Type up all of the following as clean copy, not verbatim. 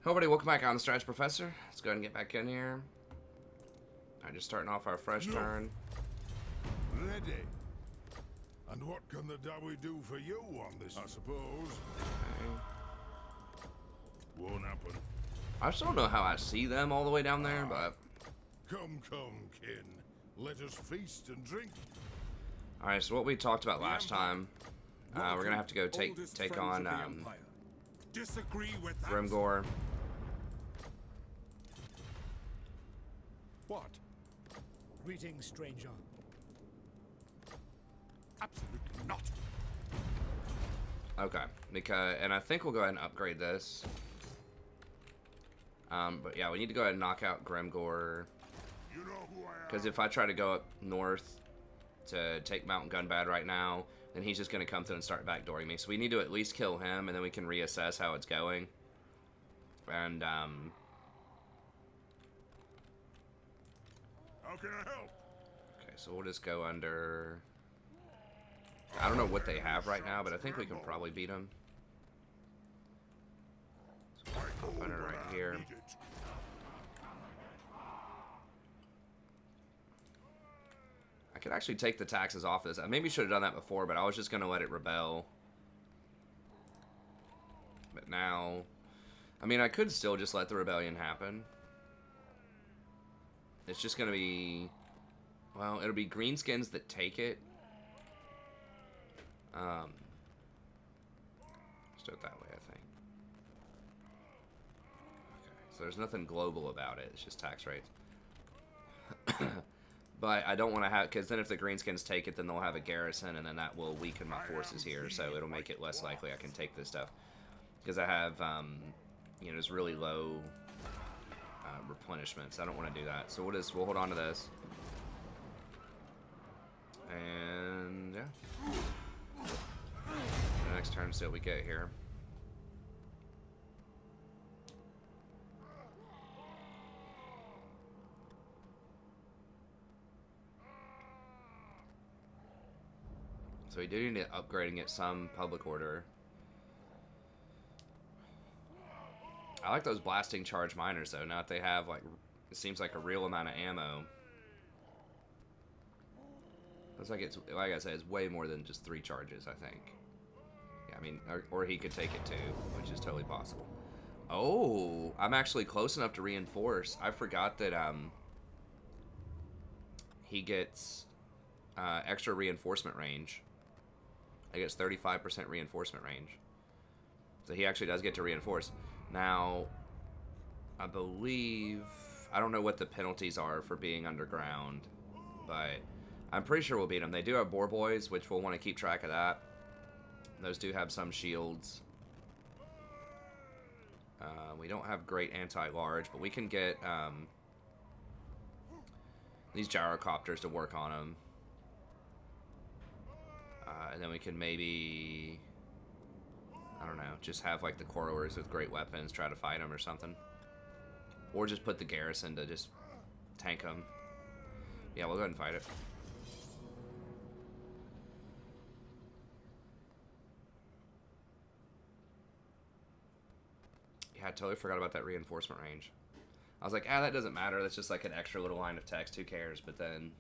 Hello everybody, welcome back on the Stretch Professor. Let's go ahead and get back in here. Alright, just starting off our fresh turn. Ready. And what can the Dowie do for you on this, I suppose? Okay. Won't happen. I still don't know how I see them all the way down there, but... Come, kin. Let us feast and drink. Alright, so what we talked about last time, we're gonna have to go take on Disagree with that? Grimgore. What? Greetings, stranger. Absolutely not. Okay, and I think we'll go ahead and upgrade this. But yeah, we need to go ahead and knock out Grimgore. You know who I am. Because if I try to go up north to take Mountain Gunbad right now, then he's just going to come through and start backdooring me. So we need to at least kill him, and then we can reassess how it's going. And, How can I help? okay, so we'll just go under... I don't know what they have right now, but I think we can probably beat them. So we'll pop under right here. I could actually take the taxes off this. I maybe should have done that before, but I was just going to let it rebel. But now... I mean, I could still just let the rebellion happen. It's just going to be... Well, it'll be greenskins that take it. Let's do it that way, I think. Okay, so there's nothing global about it. It's just tax rates. But I don't want to have, because then if the greenskins take it, then they'll have a garrison, and then that will weaken my forces here, so it'll make it less likely I can take this stuff. Because I have, you know, just really low replenishments. I don't want to do that. So we'll hold on to this. And, yeah. The next turn, see what we get here. So we do need to upgrade and get some public order. I like those blasting charge miners though. Now that they have like, it seems like a real amount of ammo. Looks like it's, like I said, it's way more than just 3 charges, I think. Yeah, I mean, or he could take it too, which is totally possible. Oh, I'm actually close enough to reinforce. I forgot that he gets extra reinforcement range. I guess 35% reinforcement range. So he actually does get to reinforce. Now, I believe... I don't know what the penalties are for being underground, but I'm pretty sure we'll beat them. They do have boar boys, which we'll want to keep track of that. Those do have some shields. We don't have great anti-large, but we can get these gyrocopters to work on them. And then we can maybe, I don't know, just have like the corridors with great weapons, try to fight them or something. Or just put the garrison to just tank them. Yeah, we'll go ahead and fight it. Yeah, I totally forgot about that reinforcement range. I was like, that doesn't matter. That's just like an extra little line of text. Who cares? But then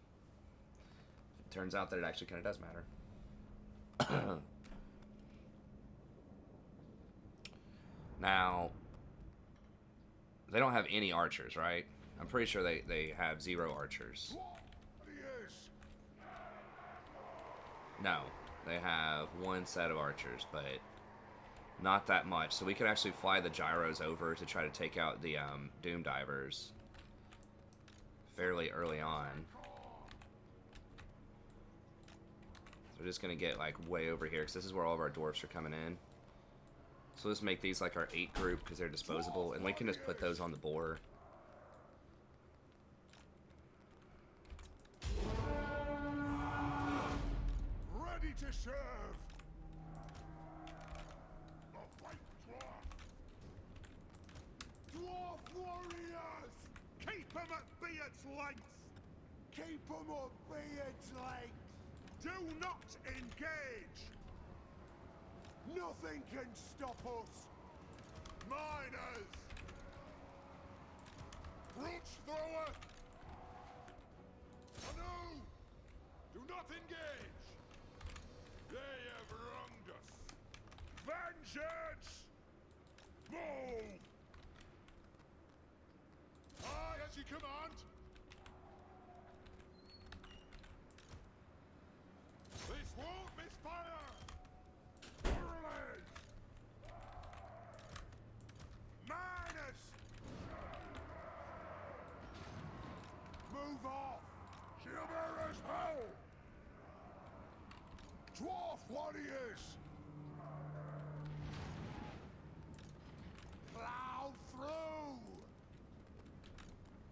it turns out that it actually kind of does matter. Now, they don't have any archers, right? I'm pretty sure they have 0 archers. No, they have 1 set of archers, but not that much. So we could actually fly the gyros over to try to take out the Doom Divers fairly early on. We're just going to get like way over here because this is where all of our dwarfs are coming in. So let's make these like our 8 group because they're disposable, and we can just put those on the boar. Ready to serve. The white dwarf. Dwarf warriors. Keep them at Beard's length. Keep them at Beard's length. Do not engage! Nothing can stop us! Miners! engage! They have wronged us! Vengeance! Move! Aye, as you command! This won't misfire! Whirling! Minus! Move off! Shield as hell! Dwarf warriors! Plow through!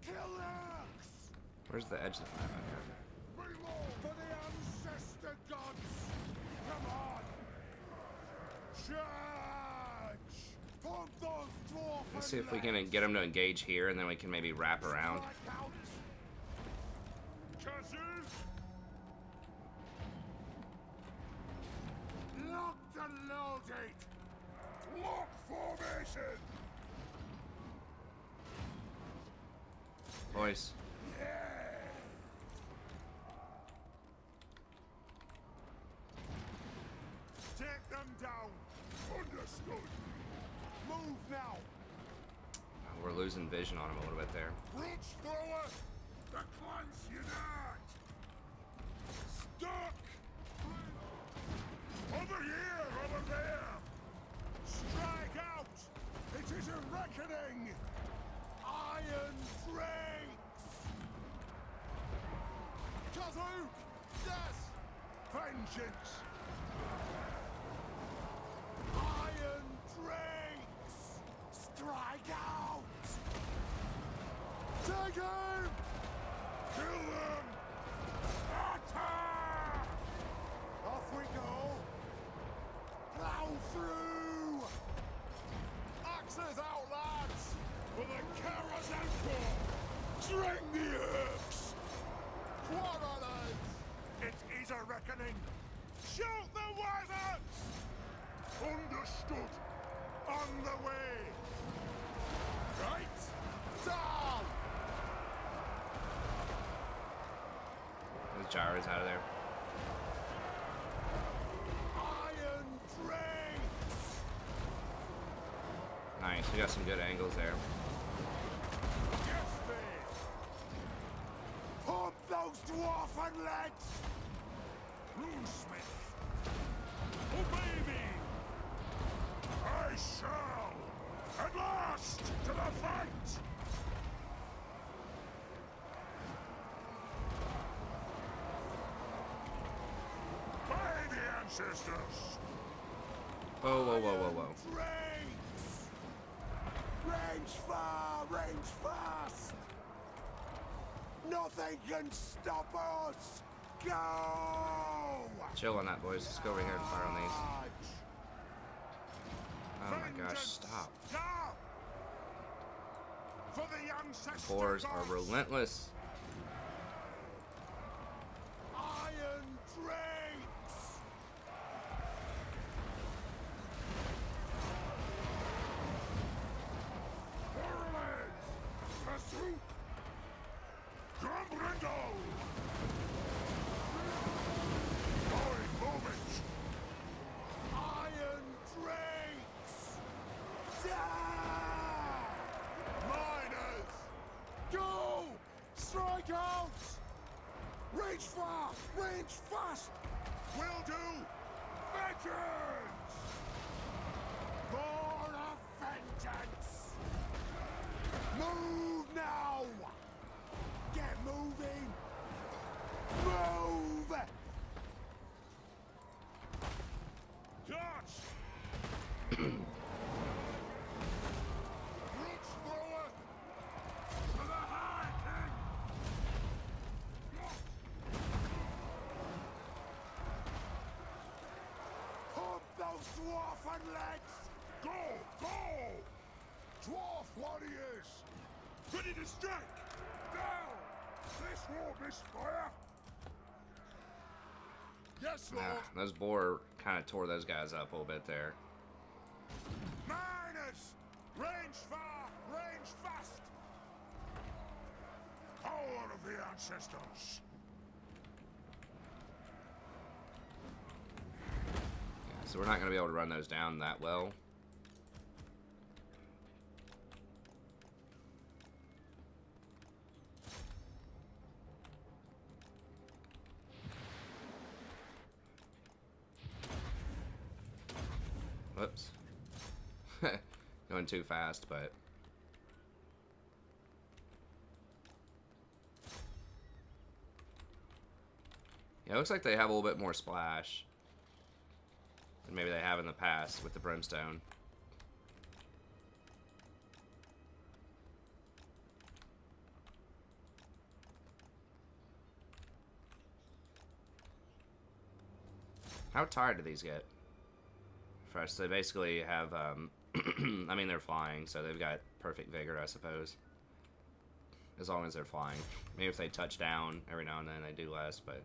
Killers! Where's the edge of the map? Reload for the ancestor gods! Come on! Charge! Pump those dwarf. Let's see if we can get them to engage here, and then we can maybe wrap around. Locked and loaded! Lock formation! Boys. Take them down! Understood! Move now! We're losing vision on them a little bit there. Bridge thrower! The clans unite! Stuck! Over here! Over there! Strike out! It is a reckoning! Iron drakes! Kazook! Yes! Vengeance! Iron drakes! Strike out! Take him! Kill them! Attack! Off we go! Plow through! Axes out, lads! For the Carousel Corps! Drink the herbs! Quarterers! It is a reckoning! Shoot the wyverns! Understood! On the way! Right? Down! The gyro's out of there. Iron drakes! Nice, we got some good angles there. Yes, there! Pump those dwarfen legs! Runesmith! Obey me! I shall! At last! To the fight! By the ancestors! Whoa, whoa, whoa, whoa, whoa. Drakes! Range far, range fast! Nothing can stop us! Go! Chill on that, boys. Let's go over here and fire on these. Oh my gosh, stop. Now! For the ancestors! Boars are relentless. Iron drakes! Warlords! Pursuit! Grombrindal! Going moment! Iron drakes! Miners! Go! Strike out! Range far! Range fast! Will do! Vengeance! For a vengeance! Move now! Get moving! Move! Dodge! Bridge thrower! To the High King! Pump those dwarfen legs! Go! Go! Dwarf warriors! Ready to strike! Now! This won't misfire! Yes, Lord! Yeah, those boar kind of tore those guys up a little bit there. Miners! Range far, range fast! Power of the ancestors! So we're not going to be able to run those down that well. Whoops. Going too fast, but... Yeah, it looks like they have a little bit more splash than maybe they have in the past with the brimstone. How tired do these get? Fresh. So they basically have, I mean, they're flying, so they've got perfect vigor, I suppose. As long as they're flying. Maybe if they touch down every now and then, they do less, but...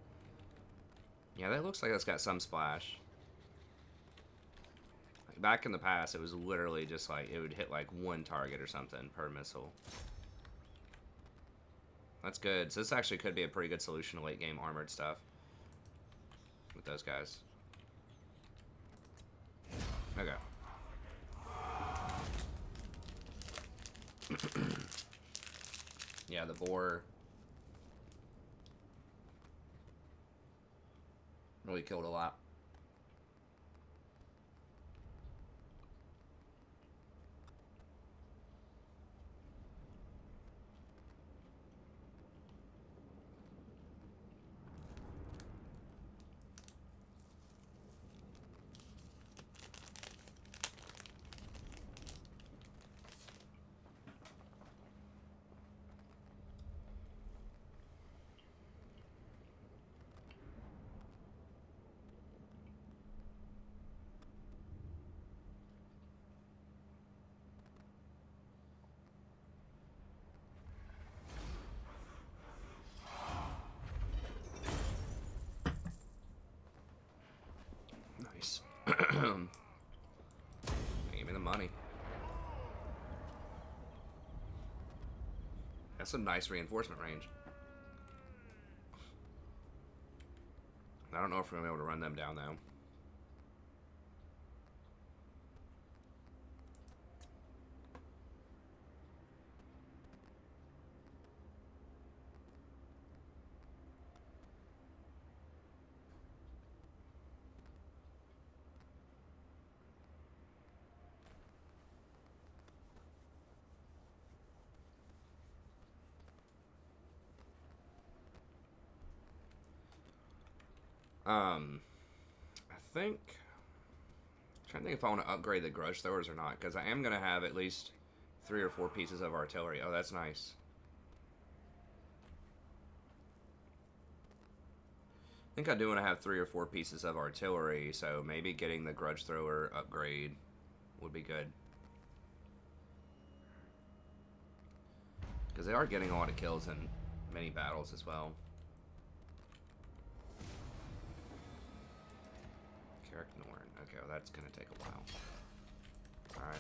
Yeah, that looks like it's got some splash. Like back in the past, it was literally just like, it would hit like one target or something per missile. That's good. So this actually could be a pretty good solution to late game armored stuff. With those guys. Okay. Yeah, the boar really killed a lot. Nice. Give me the money. That's some nice reinforcement range. I don't know if we're going to be able to run them down, though. I think... I'm trying to think if I want to upgrade the grudge throwers or not, because I am going to have at least 3 or 4 pieces of artillery. Oh, that's nice. I think I do want to have 3 or 4 pieces of artillery, so maybe getting the grudge thrower upgrade would be good. Because they are getting a lot of kills in many battles as well. Okay, well that's gonna take a while. Alright.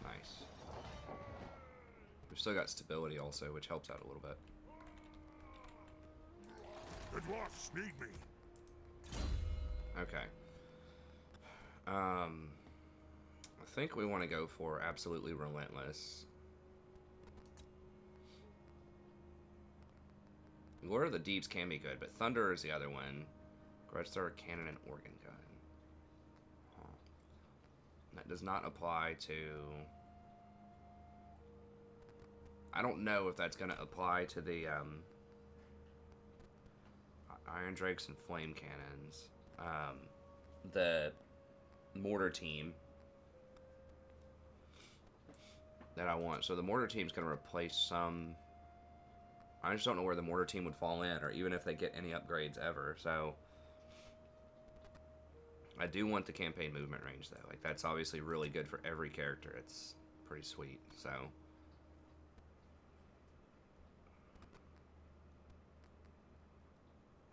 Nice. We've still got stability also, which helps out a little bit. The dwarfs need me. Okay. I think we want to go for absolutely relentless. Lord of the Deeps can be good, but Thunder is the other one. Grudge Thrower, Cannon, and Organ Gun. Huh. That does not apply to... I don't know if that's going to apply to the Iron Drakes and Flame Cannons. The Mortar Team that I want. So the Mortar Team's going to replace some... I just don't know where the Mortar Team would fall in, or even if they get any upgrades ever, so... I do want the campaign movement range, though. Like, that's obviously really good for every character. It's pretty sweet, so...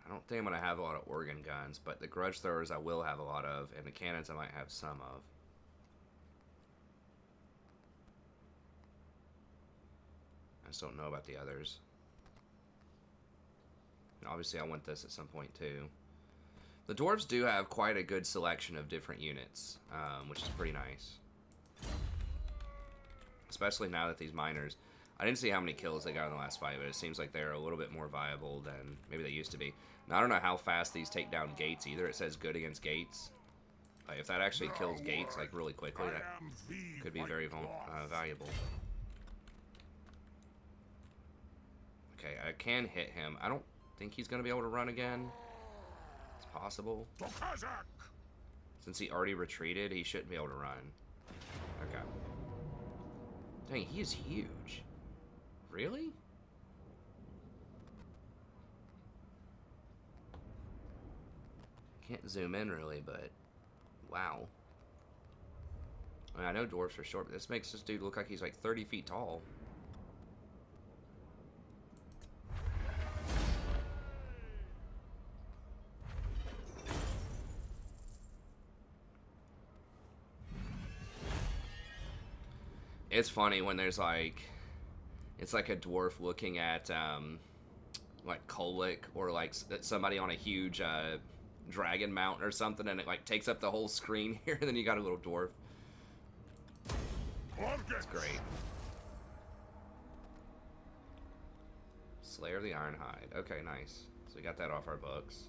I don't think I'm going to have a lot of organ guns, but the grudge throwers I will have a lot of, and the cannons I might have some of. I just don't know about the others. Obviously, I want this at some point, too. The Dwarves do have quite a good selection of different units, which is pretty nice. Especially now that these miners... I didn't see how many kills they got in the last fight, but it seems like they're a little bit more viable than maybe they used to be. Now, I don't know how fast these take down gates either. It says good against gates. If that actually kills gates, like, really quickly, that could be very valuable. Okay, I can hit him. I don't think he's going to be able to run again. It's possible. Since he already retreated, he shouldn't be able to run. Okay. Dang, he is huge. Really? Can't zoom in really, but wow. I mean, I know dwarfs are short, but this makes this dude look like he's like 30 feet tall. It's funny when there's like, it's like a dwarf looking at like Kolick or like somebody on a huge dragon mount or something, and it like takes up the whole screen here, and then you got a little dwarf. That's great. Slayer of the Ironhide. Okay, nice. So we got that off our books.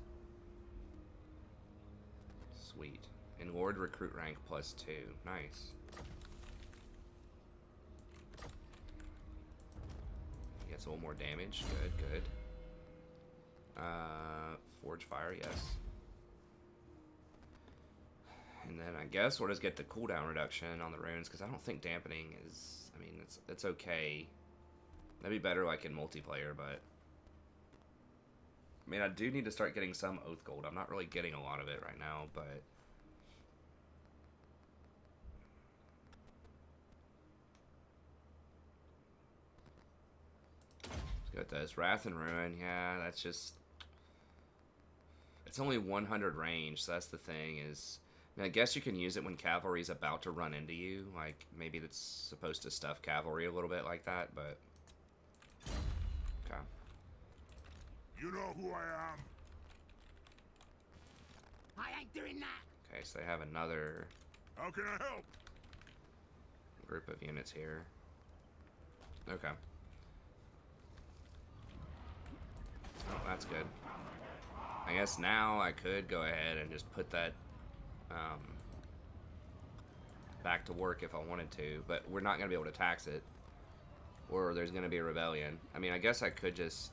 Sweet. And Lord recruit rank +2. Nice. Gets a little more damage. Good, good. Forge Fire, yes. And then I guess we'll just get the cooldown reduction on the runes, because I don't think dampening is... I mean, it's okay. That'd be better like in multiplayer, but... I mean, I do need to start getting some Oath Gold. I'm not really getting a lot of it right now, but... Let's go with this. Wrath and Ruin, yeah, that's just... It's only 100 range, so that's the thing, is... I mean, I guess you can use it when cavalry's about to run into you. Like, maybe that's supposed to stuff cavalry a little bit like that, but... Okay. You know who I am? I ain't doing that. Okay, so they have another How can I help? group of units here. Okay. Oh, that's good. I guess now I could go ahead and just put that back to work if I wanted to, but we're not going to be able to tax it, or there's going to be a rebellion. I mean, I guess I could just...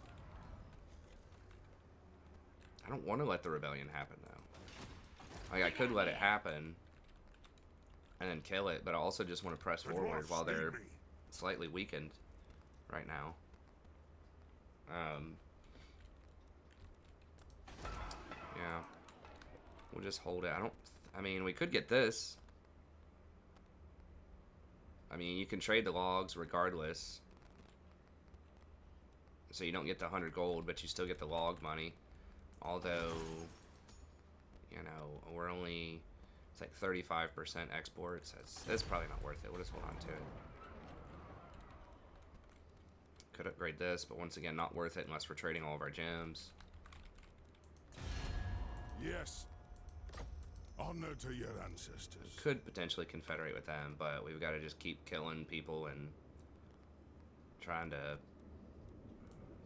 I don't want to let the rebellion happen, though. Like, I could let it happen and then kill it, but I also just want to press forward while they're slightly weakened right now. Yeah. We'll just hold it. I mean, we could get this. I mean, you can trade the logs regardless. So you don't get the 100 gold, but you still get the log money. Although, you know, we're only... It's like 35% exports. That's probably not worth it. We'll just hold on to it. Could upgrade this, but once again, not worth it unless we're trading all of our gems. Yes. Honor to your ancestors. Could potentially confederate with them, but we've got to just keep killing people and trying to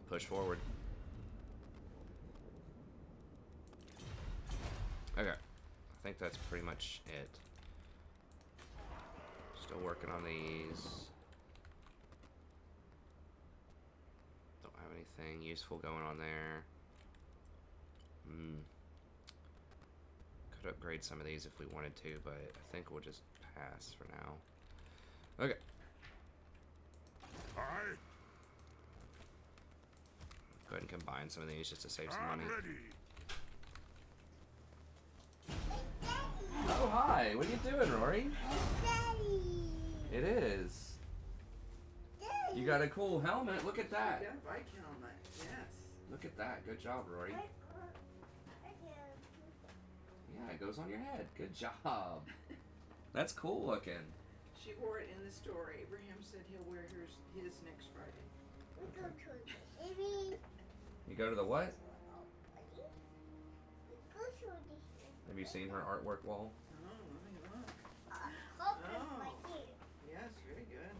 push forward. Okay. I think that's pretty much it. Still working on these. Don't have anything useful going on there. Could upgrade some of these if we wanted to, but I think we'll just pass for now. Okay. Aye. Go ahead and combine some of these just to save some money. Ready. Oh, hi. What are you doing, Rory? Daddy. It is. You got a cool helmet. Look at that. Yeah, bike helmet. Yes. Look at that. Good job, Rory. Yeah, it goes on your head. Good job. That's cool looking. She wore it in the store. Abraham said he'll wear his next Friday. We go to the baby. You go to the what? you seen her artwork wall? Oh, let me look. Focus right here. Yes, very good.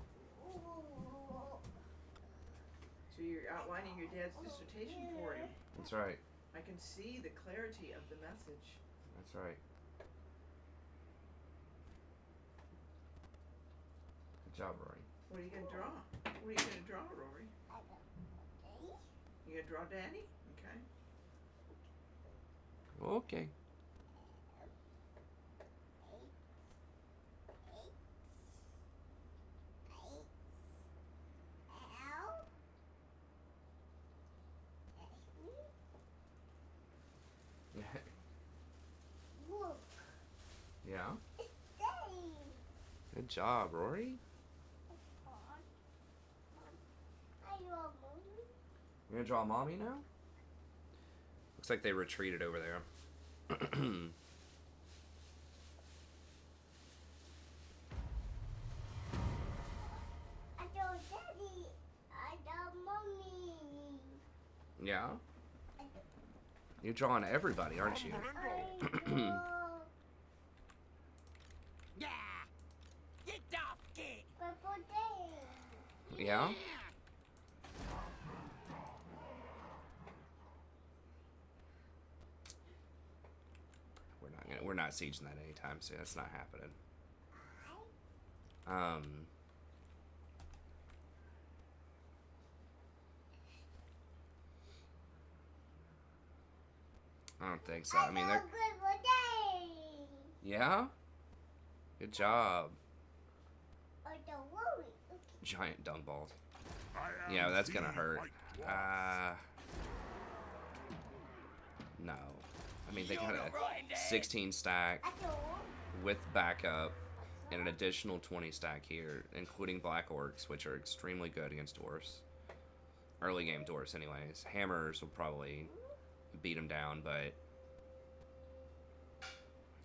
So you're outlining your dad's dissertation for him. That's right. I can see the clarity of the message. That's right. Good job, Rory. What are you gonna draw? What are you gonna draw, Rory? You gonna draw Daddy? Okay. Okay. Yeah. Good job, Rory. You're gonna draw mommy now? Looks like they retreated over there. I draw Daddy. I draw Mommy. Yeah? You're drawing everybody, aren't you? Yeah! Get off, kid! Purple Day. Yeah? We're not sieging that anytime soon. That's not happening. I don't think so. I mean, they're... Purple Day. Yeah? Good job. I don't worry. Giant dung balls. I Yeah, am that's the gonna hurt. White Dwarf. No. I mean, they got a 16 stack I don't. with backup and an additional 20 stack here, including Black Orcs, which are extremely good against Dwarfs. Early game Dwarfs, anyways. Hammers will probably beat them down, but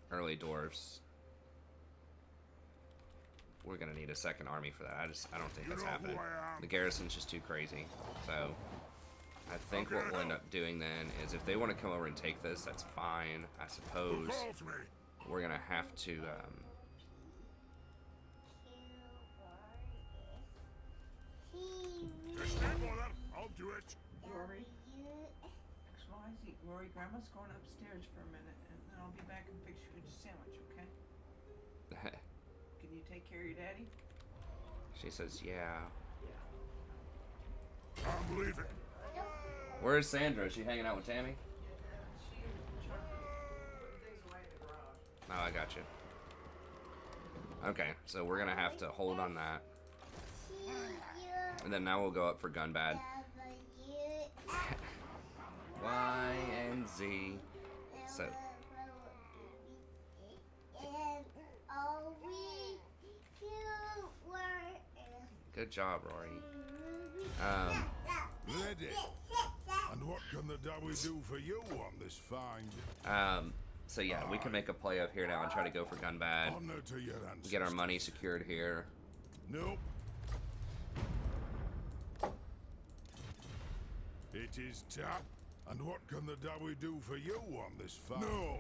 early Dwarfs, we're gonna need a second army for that. I don't think You that's know who happening. I am? The garrison's just too crazy. So I think what we'll end up doing then is if they want to come over and take this, that's fine. I Who suppose calls me? we're gonna have to Just that, mother. I'll do it. Rory? XYZ. Rory, Grandma's going upstairs for a minute, and then I'll be back and fix you a sandwich, okay? Can you take care of your daddy? She says, yeah. I'm leaving. Where's Sandra? Is she hanging out with Tammy? She everything's away in the garage. Oh, I got you. Okay, so we're gonna have to hold on that. And then now we'll go up for gun bad. Y and Z. So good job, Rory. Ready. And what can the Dowie do for you on this find? So yeah, we can make a play up here now and try to go for gun bad. Honor to your ancestors. Get our money secured here. Nope. It is tap. And what can the Dowie do for you on this fight? No.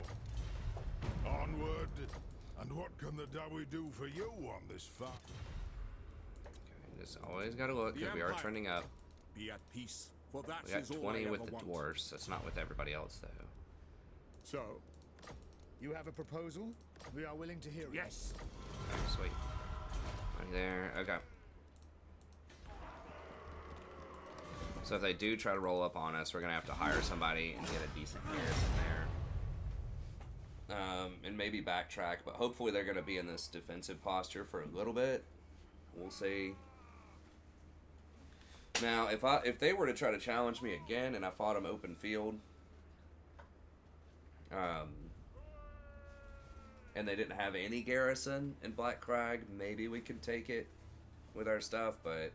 Onward. And what can the Dowie do for you on this fight? Okay, just always gotta look because we are trending up. Be at peace, for that We got is all 20 I with ever the want. dwarfs. That's not with everybody else though. So, You have a proposal? We are willing to hear it. yes. Oh, sweet. Right there. Okay. So if they do try to roll up on us, we're gonna have to hire somebody and get a decent garrison there. And maybe backtrack, but hopefully they're gonna be in this defensive posture for a little bit. We'll see. Now, if they were to try to challenge me again and I fought them open field, and they didn't have any garrison in Black Crag, maybe we could take it with our stuff, but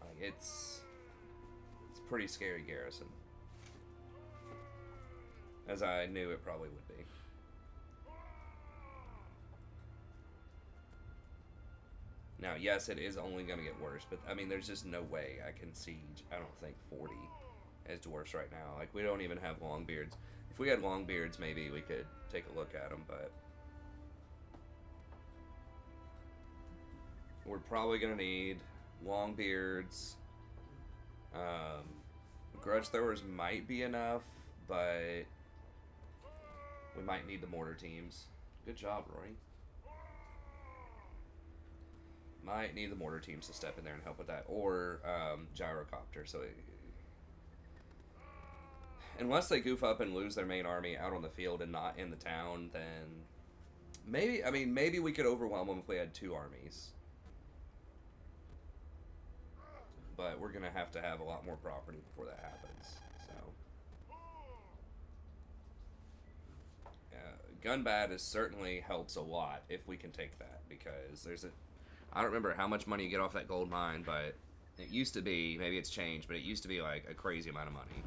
like it's pretty scary garrison, as I knew it probably would be. Now, yes, it is only going to get worse, but I mean, there's just no way I can siege, I don't think, 40 as dwarfs right now. Like, we don't even have long beards. If we had long beards, maybe we could take a look at them, but we're probably gonna need long beards. Grudge throwers might be enough, but we might need the mortar teams. Good job, Rory. Might need the mortar teams to step in there and help with that, or gyrocopter. So, unless they goof up and lose their main army out on the field and not in the town, then maybe. I mean, maybe we could overwhelm them if we had 2 armies. But we're gonna have to have a lot more property before that happens. So, gun bad is certainly helps a lot if we can take that, because there's a. I don't remember how much money you get off that gold mine, but it used to be, maybe it's changed, but it used to be like a crazy amount of money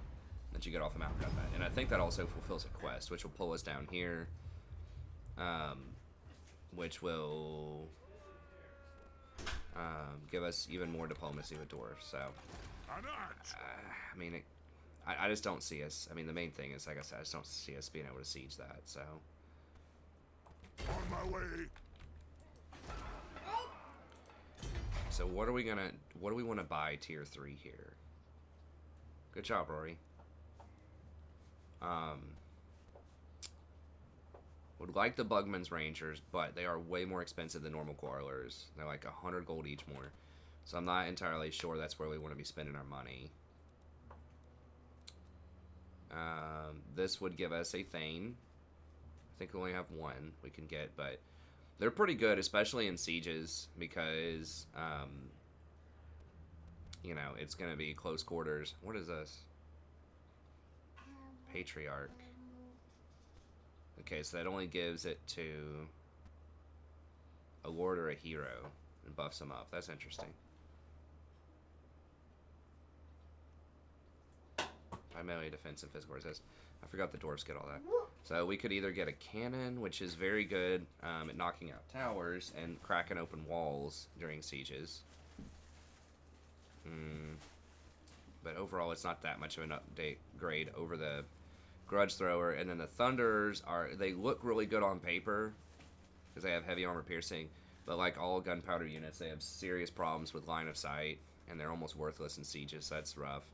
that you get off of Mount Gunbat. And I think that also fulfills a quest, which will pull us down here, which will give us even more diplomacy with Dwarfs. So, I mean, I just don't see us. I mean, the main thing is, like I said, I just don't see us being able to siege that. So, On my way. so what do we want to buy tier 3 here? Good job, Rory. Would like the Bugman's Rangers, but they are way more expensive than normal Quarrelers. They're like 100 gold each more. So I'm not entirely sure that's where we want to be spending our money. This would give us a Thane. I think we only have 1 we can get, but they're pretty good, especially in sieges, because, you know, it's going to be close quarters. What is this? Patriarch. Okay, so that only gives it to a lord or a hero and buffs them up. That's interesting. By melee defense and physical resist. I forgot the dwarves get all that. So we could either get a cannon, which is very good at knocking out towers and cracking open walls during sieges. But overall, it's not that much of an update grade over the Grudge Thrower. And then the Thunders they look really good on paper because they have heavy armor piercing, but like all gunpowder units, they have serious problems with line of sight, and they're almost worthless in sieges. So that's rough.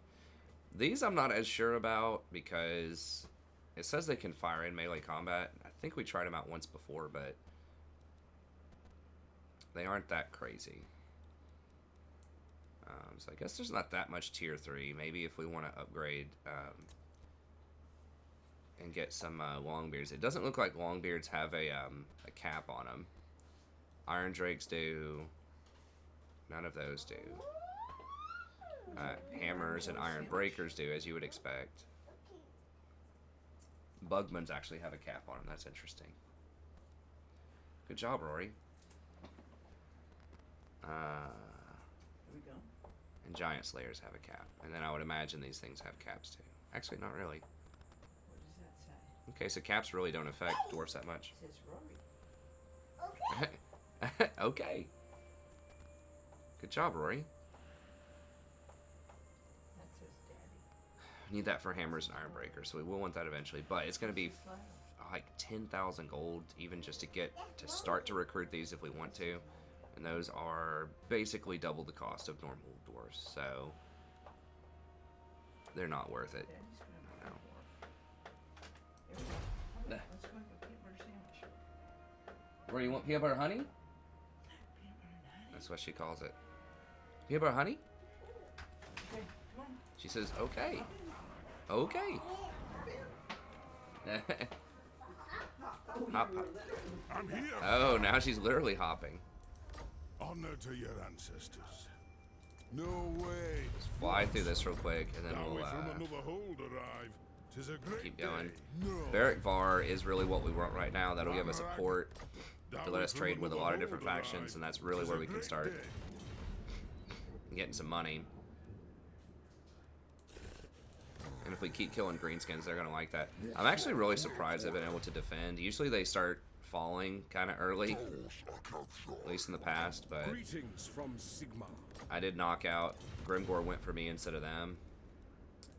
These I'm not as sure about because it says they can fire in melee combat. I think we tried them out once before, but they aren't that crazy. So I guess there's not that much tier 3. Maybe if we want to upgrade and get some Longbeards. It doesn't look like Longbeards have a cap on them. Iron Drakes do. None of those do. Hammers and Iron Breakers do, as you would expect. Bugmans actually have a cap on them. That's interesting. Good job, Rory. Here we go. And Giant Slayers have a cap. And then I would imagine these things have caps too. Actually, not really. What does that say? Okay, so caps really don't affect dwarfs that much. It says Rory. Okay. Okay. Good job, Rory. That says Daddy. Need that for hammers and iron breakers, so we will want that eventually. But it's going to be like 10,000 gold even just to start to recruit these if we want to. And those are basically double the cost of normal dwarfs, so they're not worth it. Daddy's gonna No. Here we go. All right, let's go get a peanut butter sandwich. Where you want peanut butter honey? Peanut butter and honey. That's what she calls it. Peanut butter honey? Okay, come on. She says, okay. Okay. Hop, hop. I'm here. Oh, now she's literally hopping. Honor to your ancestors. No way. Let's fly through this real quick, and then Now we'll we from another hold arrive. 'Tis a great keep going. day. No. Barrack Var is really what we want right now. That'll give us a port Now to let we us from trade with a another lot of hold different arrive. factions, and that's really 'Tis where a we can great start day. getting some money. And if we keep killing greenskins, they're gonna like that. I'm actually really surprised they've been able to defend. Usually they start falling kind of early, at least in the past, but Greetings from Sigma. I did knock out. Grimgore went for me instead of them.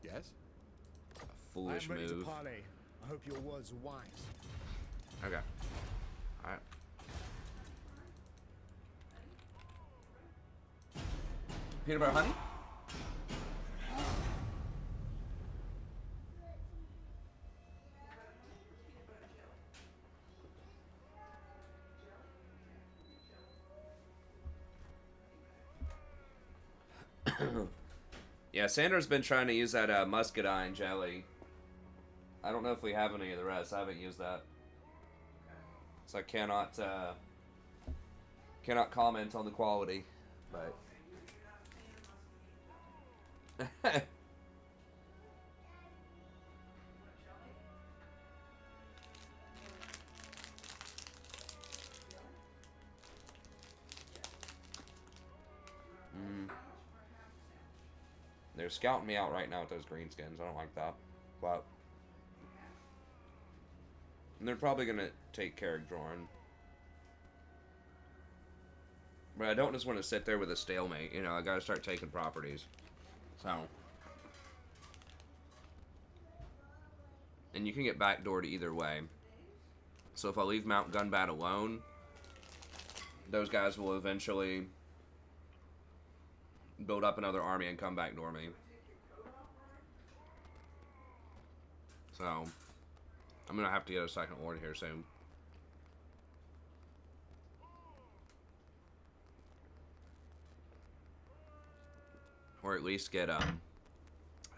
Yes? A foolish I'm ready move. to parley. I hope your words are wise. Okay. Alright. Peanut butter honey? Yeah, Sandra's been trying to use that muscadine jelly. I don't know if we have any of the rest. I haven't used that. So I cannot comment on the quality. But they're scouting me out right now with those green skins. I don't like that. But and they're probably gonna take Carrick Jorn. But I don't just want to sit there with a stalemate. You know, I gotta start taking properties. So. And you can get backdoored either way. So if I leave Mount Gunbat alone, those guys will eventually build up another army and come backdoor me. So, I'm going to have to get a second lord here soon. Or at least get a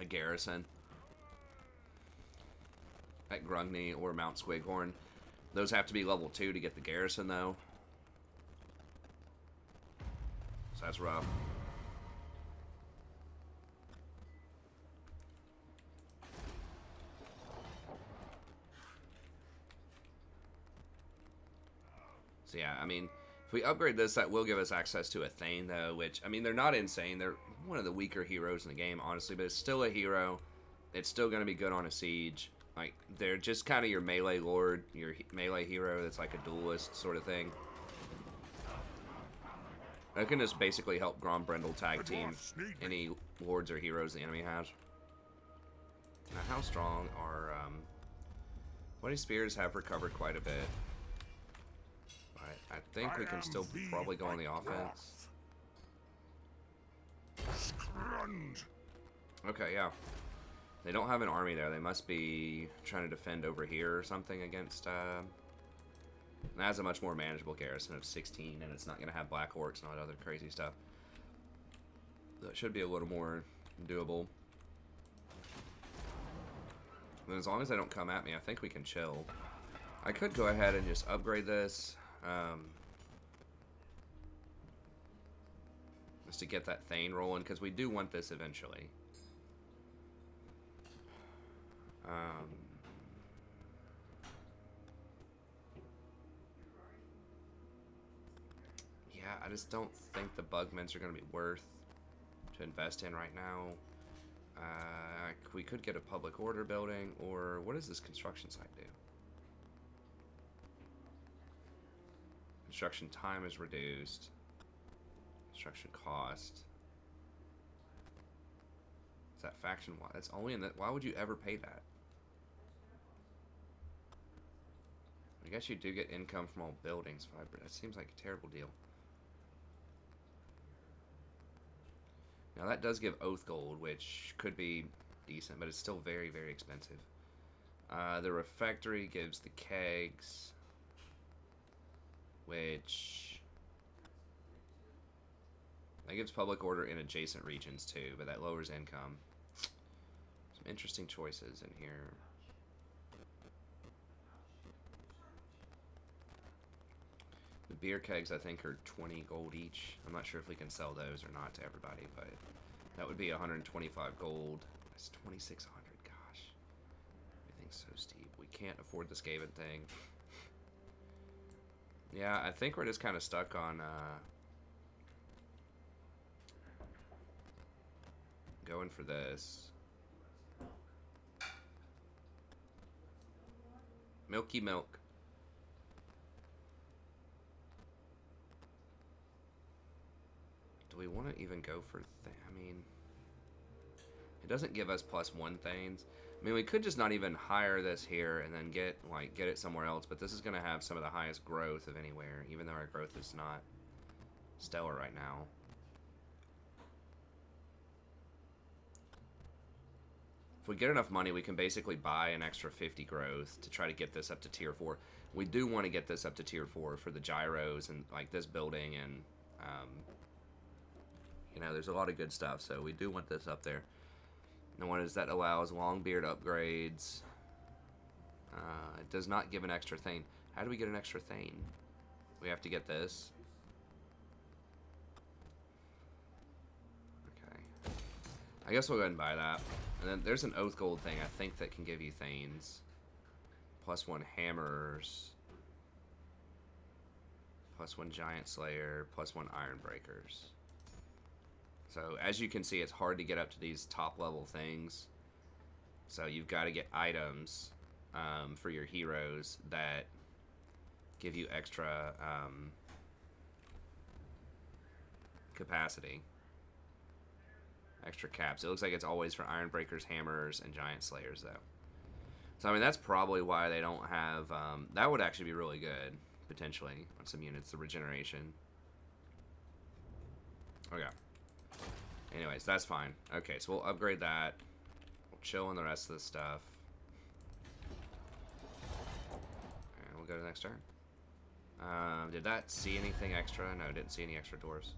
garrison at Grungni or Mount Squighorn. Those have to be level 2 to get the garrison, though. So that's rough. So yeah, I mean, if we upgrade this, that will give us access to a Thane, though, which, I mean, they're not insane. They're one of the weaker heroes in the game, honestly, but it's still a hero. It's still going to be good on a siege. Like, they're just kind of your melee lord, your melee hero that's like a duelist sort of thing. That can just basically help Grombrindal tag team any lords or heroes the enemy has. Now, how strong are... Bloody Spears have recovered quite a bit. I think we can still probably go on the offense. Okay, yeah. They don't have an army there. They must be trying to defend over here or something against... That has a much more manageable garrison of 16, and it's not going to have Black Orcs and all that other crazy stuff. That should be a little more doable. And as long as they don't come at me, I think we can chill. I could go ahead and just upgrade this. Just to get that Thane rolling, because we do want this eventually. Yeah, I just don't think the Bugments are going to be worth to invest in right now. We could get a public order building, or what does this construction site do? Construction time is reduced. Construction cost. Is that faction? That's only in that. Why would you ever pay that? I guess you do get income from all buildings, but that seems like a terrible deal. Now that does give Oath Gold, which could be decent, but it's still very, very expensive. The Refectory gives the kegs, which that gives public order in adjacent regions too, but that lowers income. Some interesting choices in here. The beer kegs, I think, are 20 gold each. I'm not sure if we can sell those or not to everybody, but that would be 125 gold. That's 2,600. Gosh, everything's so steep. We can't afford the Skaven thing. Yeah, I think we're just kind of stuck on going for this. Milky milk. Do we want to even go for I mean, it doesn't give us +1 Thanes. I mean, we could just not even hire this here and then get it somewhere else, but this is going to have some of the highest growth of anywhere, even though our growth is not stellar right now. If we get enough money, we can basically buy an extra 50 growth to try to get this up to tier 4. We do want to get this up to tier 4 for the gyros and like this building, and you know, there's a lot of good stuff, so we do want this up there. The one is that allows long beard upgrades. It does not give an extra thane. How do we get an extra thane? We have to get this. Okay. I guess we'll go ahead and buy that. And then there's an oath gold thing, I think, that can give you thanes. +1 hammers. +1 giant slayer. +1 iron breakers. So as you can see, it's hard to get up to these top level things. So you've got to get items for your heroes that give you extra capacity. Extra caps. It looks like it's always for iron breakers, hammers, and giant slayers though. So I mean, that's probably why they don't have that would actually be really good potentially on some units, the regeneration. Okay. Anyways, that's fine. Okay, so we'll upgrade that. We'll chill on the rest of the stuff. And we'll go to the next turn. Did that see anything extra? No, didn't see any extra dwarves.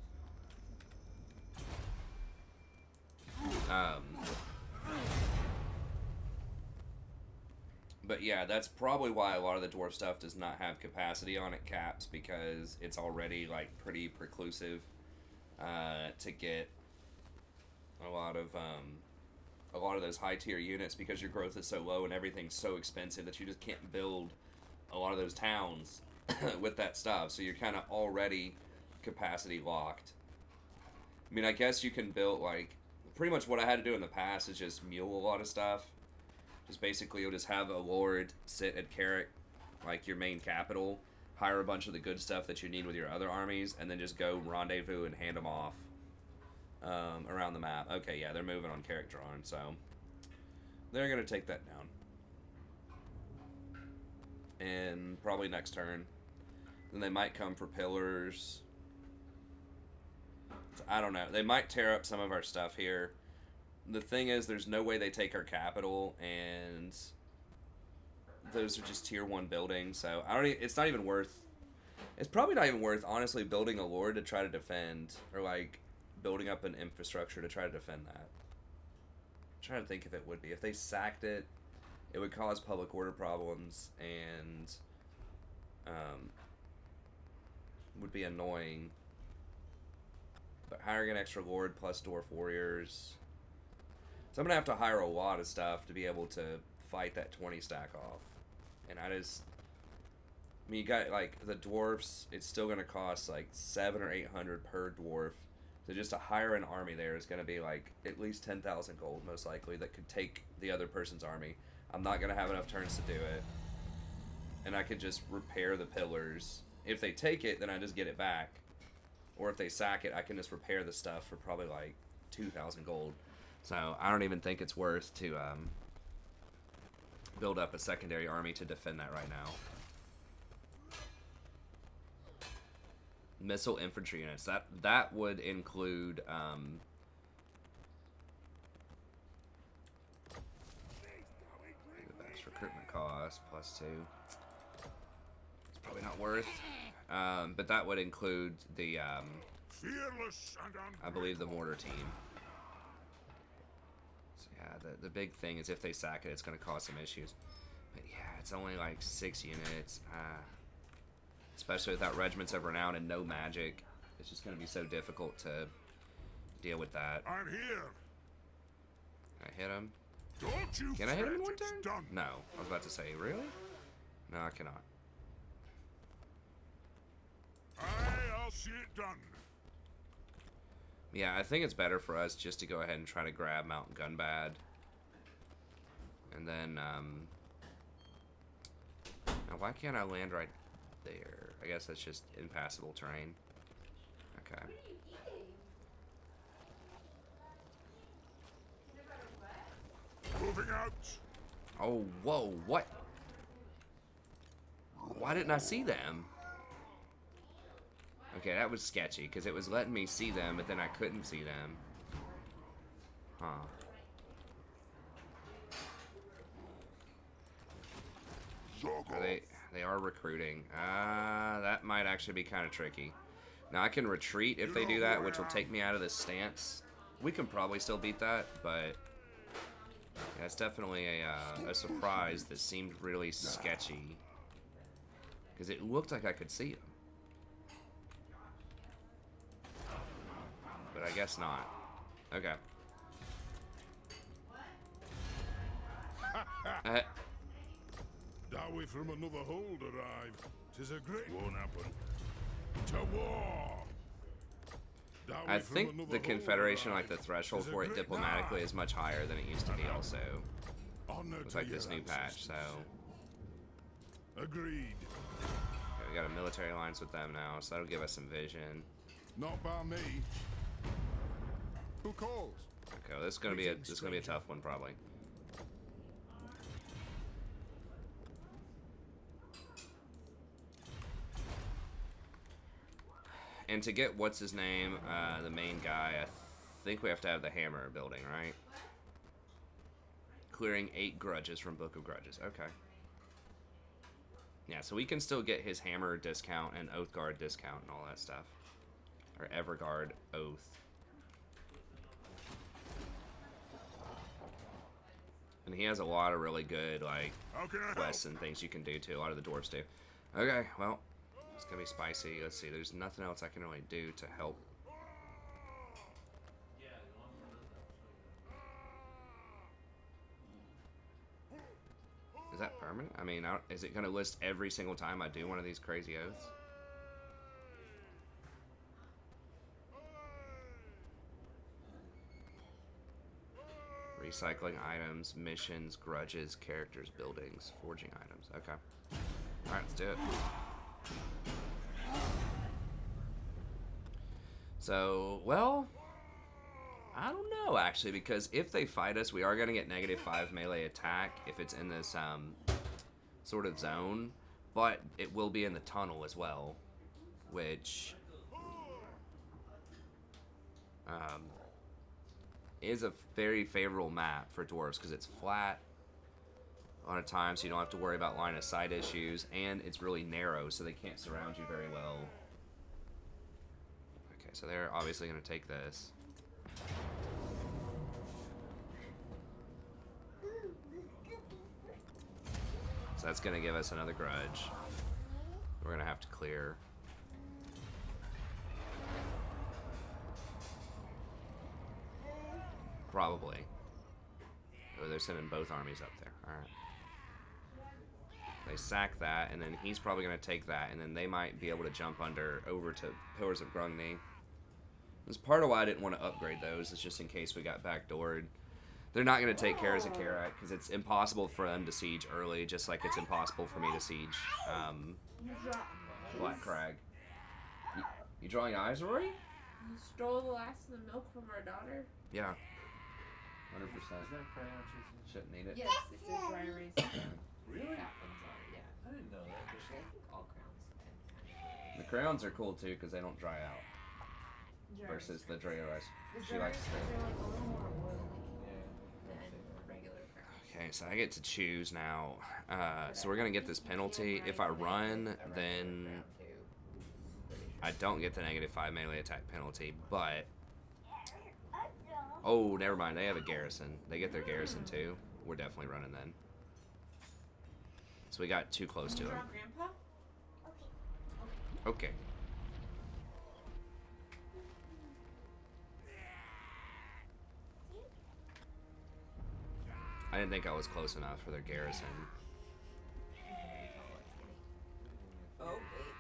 But yeah, that's probably why a lot of the dwarf stuff does not have capacity on it caps, because it's already like pretty preclusive to get a lot of those high tier units, because your growth is so low and everything's so expensive that you just can't build a lot of those towns with that stuff. So you're kind of already capacity locked. I mean, I guess you can build like pretty much what I had to do in the past is just mule a lot of stuff. Just basically you'll just have a lord sit at Carrick, like your main capital, hire a bunch of the good stuff that you need with your other armies, and then just go rendezvous and hand them off around the map. Okay, yeah, they're moving on Carrick drawing, so they're going to take that down. And probably next turn. Then they might come for pillars. So I don't know. They might tear up some of our stuff here. The thing is, there's no way they take our capital, and those are just tier 1 buildings, so I don't. It's not even worth. It's probably not even worth, honestly, building a lord to try to defend, or like building up an infrastructure to try to defend that. I'm trying to think if it would be. If they sacked it, it would cause public order problems, and would be annoying. But hiring an extra lord plus dwarf warriors. So I'm going to have to hire a lot of stuff to be able to fight that 20 stack off. And I mean, you got, like, the dwarfs, it's still going to cost, like, 700 or 800 per dwarf. So just to hire an army there is going to be, like, at least 10,000 gold, most likely, that could take the other person's army. I'm not going to have enough turns to do it. And I could just repair the pillars. If they take it, then I just get it back. Or if they sack it, I can just repair the stuff for probably, like, 2,000 gold. So I don't even think it's worth to build up a secondary army to defend that right now. Missile infantry units. That would include the best recruitment cost +2. It's probably not worth. But that would include the Fearless and I believe the mortar team. Yeah, the big thing is if they sack it, it's going to cause some issues. But yeah, it's only like 6 units. Especially without regiments of renown and no magic. It's just going to be so difficult to deal with that. I'm here. Can I hit him? Don't you Can I hit him in fret, one it's turn? done. No. I was about to say, really? No, I cannot. I'll see it done. Yeah, I think it's better for us just to go ahead and try to grab Mountain Gunbad. And then, now why can't I land right there? I guess that's just impassable terrain. Okay. Moving out. Oh, whoa, what? Why didn't I see them? Okay, that was sketchy, because it was letting me see them, but then I couldn't see them. Huh. They are recruiting. That might actually be kind of tricky. Now, I can retreat if they do that, which will take me out of this stance. We can probably still beat that, but... yeah, it's definitely a surprise that seemed really sketchy. Because it looked like I could see him. But I guess not. Okay. Dowie from another hold arrived. 'Tis a great won't happen. To war. I think the Confederation, like the threshold for it diplomatically, is much higher than it used to be also. With like this new patch, so. Agreed. Okay, we got a military alliance with them now, so that'll give us some vision. Not by me. Who calls? Okay, well, this is gonna be a tough one probably. And to get what's his name, the main guy, I think we have to have the hammer building, right? Clearing 8 grudges from Book of Grudges. Okay. Yeah, so we can still get his hammer discount and Oath Guard discount and all that stuff. Or Everguard Oath. And he has a lot of really good, like, quests and things you can do too. A lot of the dwarves do. Okay, well, it's gonna be spicy. Let's see, there's nothing else I can really do to help. Is that permanent? I mean, is it gonna list every single time I do one of these crazy oaths? Recycling items, missions, grudges, characters, buildings, forging items. Okay. Alright, let's do it. So, well, I don't know actually, because if they fight us, we are going to get -5 melee attack if it's in this sort of zone, but it will be in the tunnel as well, which is a very favorable map for dwarves because it's flat a lot of times, so you don't have to worry about line of sight issues, and it's really narrow, so they can't surround you very well. Okay, so they're obviously going to take this. So that's going to give us another grudge. We're going to have to clear. Probably. Oh, they're sending both armies up there. Alright. They sack that, and then he's probably going to take that, and then they might be able to jump over to Pillars of Grungni. That's part of why I didn't want to upgrade those. It's just in case we got backdoored. They're not going to take care of Karak because it's impossible for them to siege early, just like it's impossible for me to siege Black Crag. You drawing eyes, Rory? You stole the last of the milk from our daughter? Yeah. 100%. Is that crayon cheese? Shouldn't need it. Yes, it's a dry erase. Really? That one's are, yeah. I didn't know that. Actually, I think all crowns. The crayons are cool too because they don't dry out. Dry Versus erase. the dry erase. The She dry likes erase, to. they're like a little more oily Yeah. than regular crowns. Okay, so I get to choose now. So we're gonna get this penalty. If I run, then I don't get the -5 melee attack penalty, but oh, never mind. They have a garrison. They get their garrison too. We're definitely running then. So we got too close to Draw them. Grandpa? Okay. I didn't think I was close enough for their garrison. Oh, wait.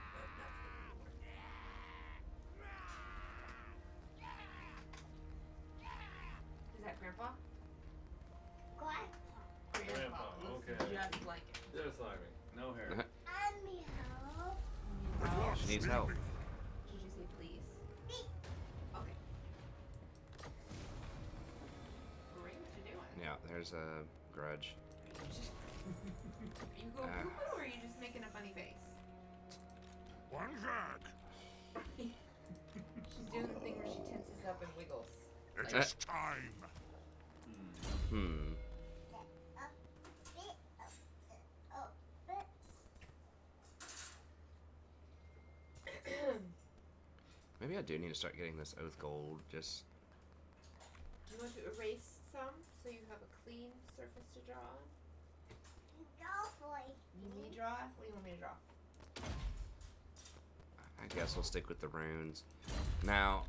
Is that Grandpa? Grandpa, Looks okay. just like it. Just like me. No hair. She needs help. Did you say please? Okay. Great, what you doing? Yeah, there's a grudge. You go poo-poo, or are you just making a funny face? One sec. She's doing the thing where she tenses up and wiggles. It's time. Maybe I do need to start getting this oath gold. Just Do you want to erase some so you have a clean surface to draw on? You need me to draw? What do you want me to draw? I guess we'll stick with the runes. Now,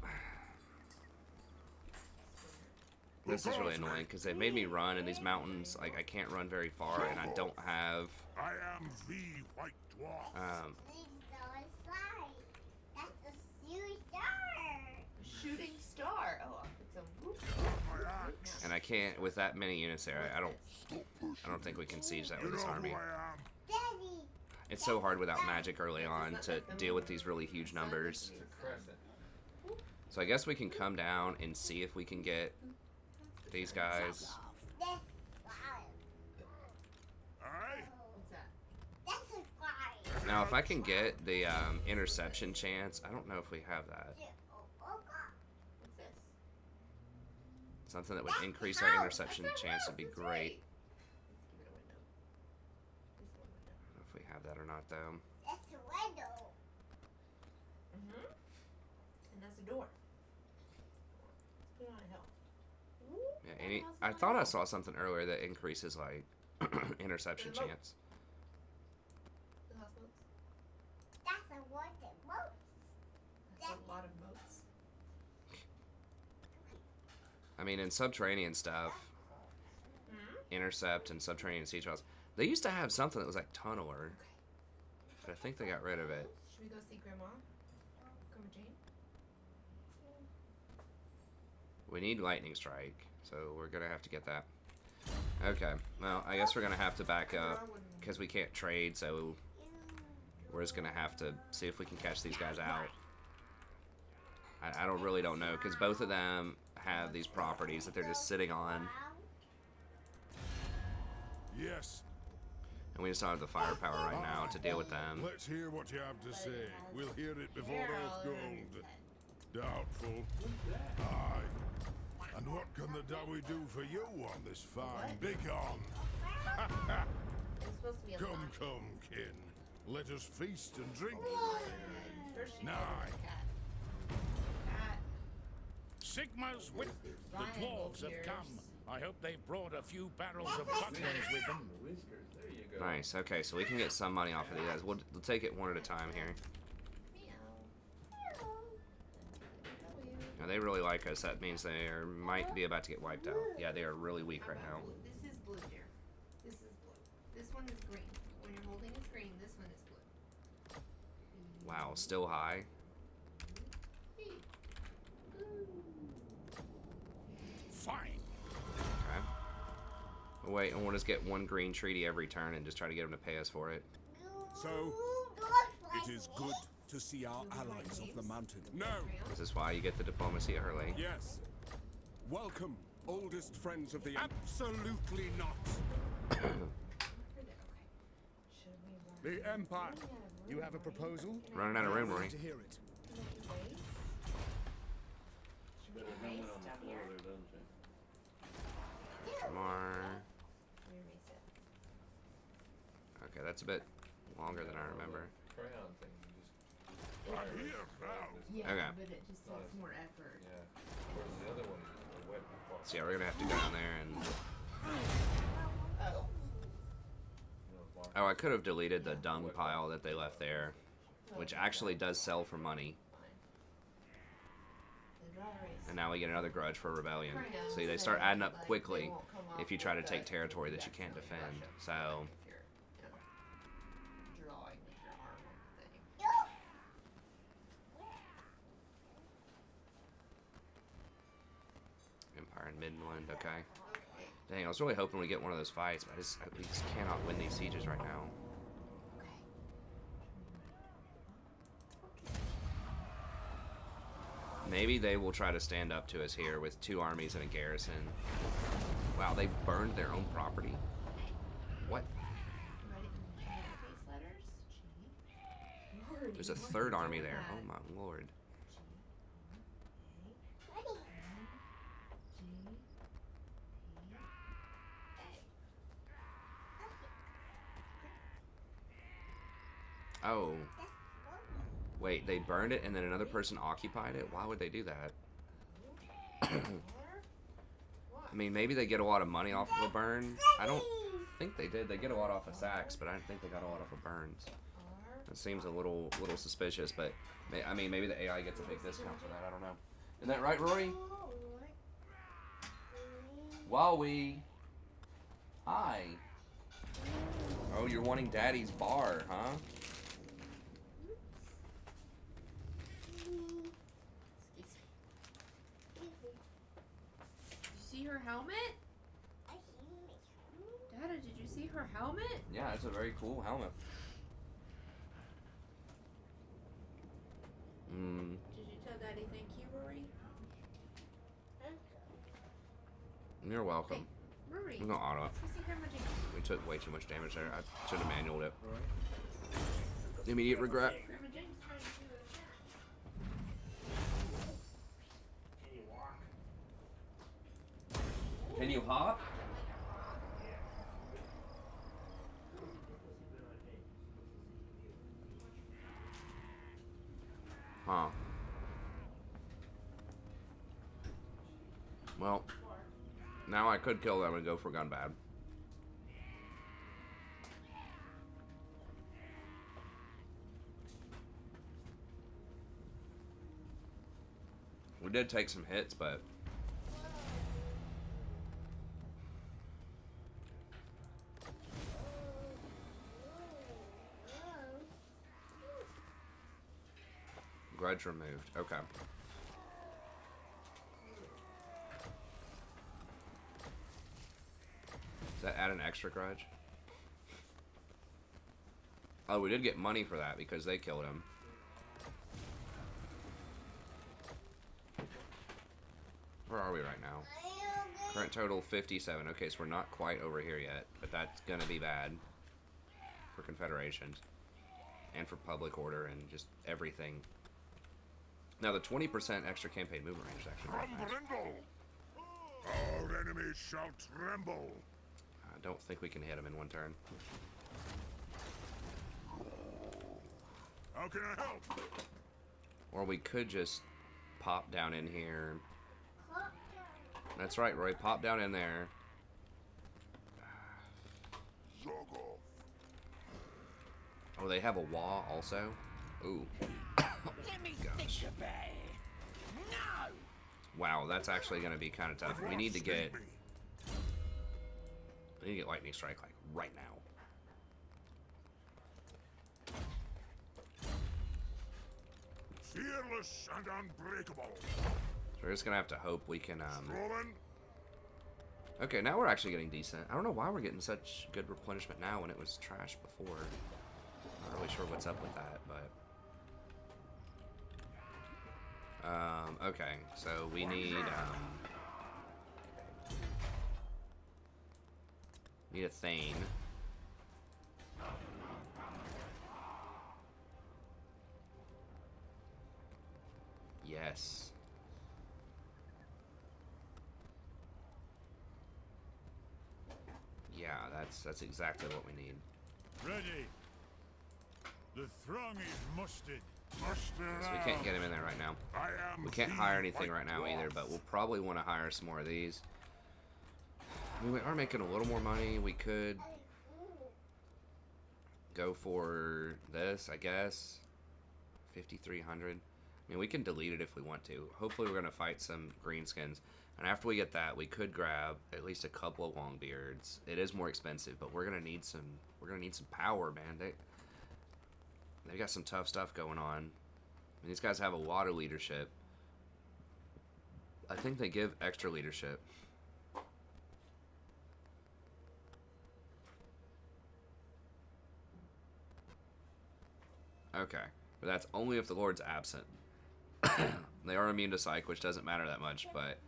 this is really annoying because they made me run in these mountains. Like I can't run very far, and I don't have. I am the White Dwarf. That's a huge star. Shooting star. Oh, it's a whoop. My axe. And I can't with that many units there. I don't think we can siege that You with know this army. who I am. Daddy. It's so hard without magic early on to deal with these really huge numbers. It's a crescent. So I guess we can come down and see if we can get these guys. That's Aye. What's that? That's a fire. Now, if I can get the interception chance, I don't know if we have that. What's this? Something that would increase our interception chance would be That's great. right. Let's give it a window. This one window. I don't know if we have that or not, though. That's a window. And that's a door. Let's put it on a hill. Yeah, I thought I saw something earlier that increases like interception The moat. chance. The house moats. That's a water boat. That's a lot of moats. I mean, in subterranean stuff, intercept and subterranean siege walls, they used to have something that was like tunneler, but I think they got rid of it. Should we go see Grandma? Grandma Jane? We need lightning strike, so we're gonna have to get that. Okay, well, I guess we're gonna have to back up because we can't trade, so we're just gonna have to see if we can catch these guys out. I really don't know because both of them have these properties that they're just sitting on, Yes. and we just don't have the firepower right now to deal with them. Let's hear what you have to say. We'll hear it before Earth Gold. Doubtful. Aye. And what can the Dowie do for you on this fine begone? It's supposed to be a Come, line. come, kin. Let us feast and drink. First you Nine. go to the cat. Cat. Sigma's with the Ryan dwarves have appears. come. I hope they've brought a few barrels of buckwheats with them. The whiskers. There you go. Nice. Okay, so we can get some money off of these guys. We'll take it one at a time here. Meow. Now they really like us. That means they might be about to get wiped out. Yeah, they are really weak right now. This is blue, dear. This is blue. This one is green. When you're holding is green, this one is blue. Wow, still high. Fine. Okay. We'll wait, and we'll just get one green treaty every turn and just try to get them to pay us for it. So, it is good to see our allies of the mountain. No, This is why you get the diplomacy early. yes. Welcome, oldest friends of the... Absolutely not. The Empire. You have a proposal? Running out of room, Rory. To hear it. Better helmet on the floor there, doesn't she? More. Okay, that's a bit longer than I remember. Crayon thing. You just. I hear now. Yeah, Okay. but it just takes more effort. Yeah. Whereas the other one, the wet part. So yeah, we're gonna have to go down there and. Oh. You know, block. Oh, I could have deleted the dung pile that they left there, which actually does sell for money. The dry erase. And now we get another grudge for rebellion. See, they start adding up quickly if you try to take territory that you can't defend. So, If you're, you know, drawing with your arm on the thing. Empire and Midland, okay. Dang, I was really hoping we get one of those fights, but we just cannot win these sieges right now. Maybe they will try to stand up to us here with 2 armies and a garrison. Wow, they burned their own property. What? There's a third army there. Oh my lord. Oh. Wait, they burned it and then another person occupied it? Why would they do that? I mean, maybe they get a lot of money off of a burn. I don't think they did. They get a lot off of sacks, but I don't think they got a lot off of burns. That seems a little suspicious, but I mean, maybe the AI gets a big discount for that. I don't know. Isn't that right, Rory? Wowie. Hi. Oh, you're wanting Daddy's bar, huh? See her helmet? Dada, did you see her helmet? Yeah, it's a very cool helmet. Did you tell Daddy thank you, Rory? You're welcome. Hey, Rory. No auto. Let's go see Grandma Jane. We took way too much damage there. I should have manualed it. Immediate regret. Grandma Jane's trying to do a Can you hop? Huh. Well, now I could kill them and go for gun bad. We did take some hits, but grudge removed. Okay. Does that add an extra grudge? Oh, we did get money for that because they killed him. Where are we right now? Current total 57. Okay, so we're not quite over here yet, but that's gonna be bad for Confederation and for public order and just everything. Now the 20% extra campaign movement range is actually very nice. Grombrindal! Our enemies shall tremble. I don't think we can hit him in one turn. How can I help? Or we could just pop down in here. That's right, Roy. Pop down in there. Oh, they have a wall also? Ooh. Let me think about it. No! Wow, that's actually going to be kind of tough. We need to get lightning strike like right now. Fearless and unbreakable. So we're just going to have to hope we can Roman, okay, now we're actually getting decent. I don't know why we're getting such good replenishment now when it was trash before. Not really sure what's up with that, but okay, so we need a Thane. Yes. Yeah, that's exactly what we need. ready. The throng is mustered. Muster So we can't get him in there right now. I am We can't hire anything right now either, but we'll probably want to hire some more of these. I mean, we are making a little more money. We could go for this, I guess. 5,300. I mean, we can delete it if we want to. Hopefully, we're gonna fight some greenskins, and after we get that, we could grab at least a couple of longbeards. It is more expensive, but we're gonna need some. We're gonna need some power, man. They got some tough stuff going on. I mean, these guys have a lot of leadership. I think they give extra leadership. Okay, but that's only if the Lord's absent. They are immune to psych, which doesn't matter that much, but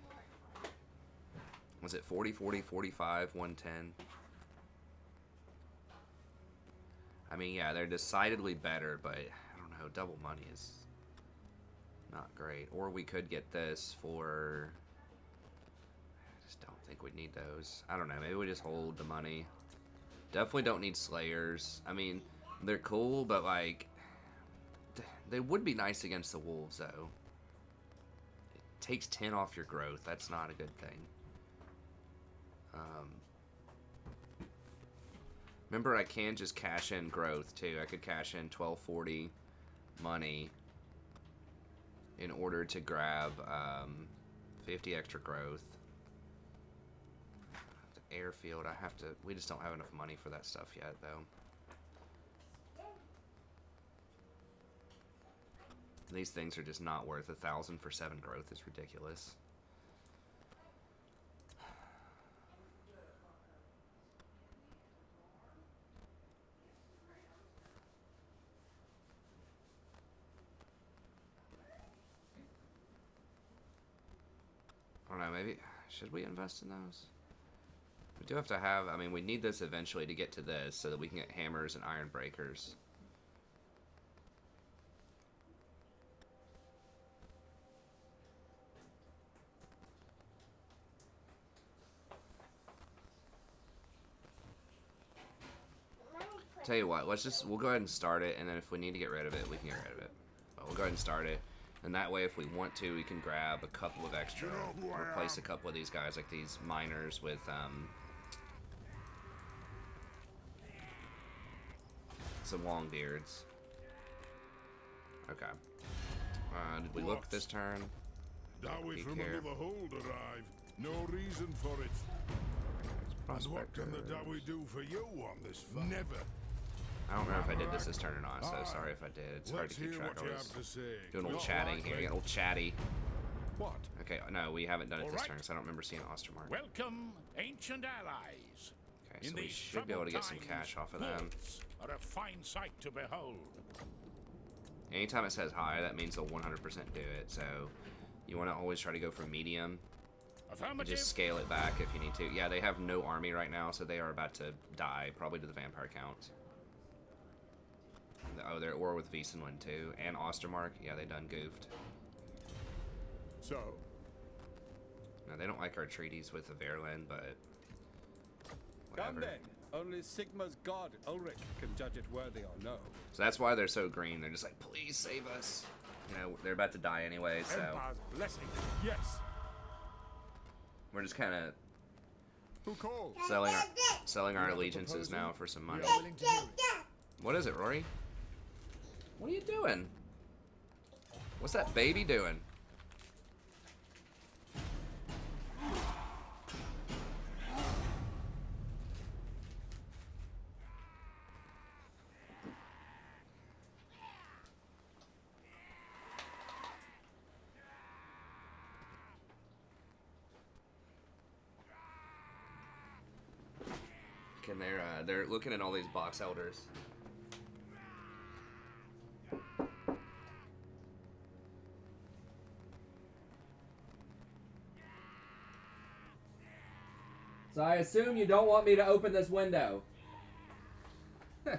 was it 40, 40, 45, 110? I mean, yeah, they're decidedly better, but I don't know. know. Double money is not great. Or we could get this for... I just don't think we'd need those. I don't know. Maybe we just hold the money. Definitely don't need Slayers. I mean, they're cool, but like... They would be nice against the wolves, though. It takes 10 off your growth. That's not a good thing. Remember, I can just cash in growth, too. I could cash in 1240 money in order to grab 50 extra growth. The airfield, I have to... We just don't have enough money for that stuff yet, though. These things are just not worth 1,000 for 7 growth. Is ridiculous. I don't know, maybe... Should we invest in those? We do have to have... I mean, we need this eventually to get to this so that we can get hammers and iron breakers. Tell you what, we'll go ahead and start it, and then if we need to get rid of it, we can get rid of it. But we'll go ahead and start it, and that way if we want to, we can grab a couple of extra, replace a couple of these guys, like these miners with, some long beards. Okay. Did we look this turn? Dowey from under the hold arrive. No reason for it. And what can the Dowey do for you on this fight? Never. I don't remember if I did this turn or not, so sorry if I did. It's hard to keep track. I was doing a little chatting here. Getting a little chatty. What? Okay, no, we haven't done it this turn, so I don't remember seeing Ostermark. Welcome, ancient allies. Okay, so we should be able to get some cash off of them. Are a fine sight to behold. Anytime it says high, that means they'll 100% do it, so you want to always try to go for medium. And just scale it back if you need to. Yeah, they have no army right now, so they are about to die, probably to the vampire count. Oh, they're at war with Wiesenland too, and Ostermark. Yeah, they done goofed. So? No, they don't like our treaties with the Verland, but whatever. Come then. Only Sigma's god, Ulrich, can judge it worthy or no. So that's why they're so green. They're just like, please save us. You know, they're about to die anyway, so... Empire's blessing. Yes. We're just kind of Who called? selling our allegiances now for some money. What is it, Rory? What are you doing? What's that baby doing? And they're looking at all these box elders. So I assume you don't want me to open this window. I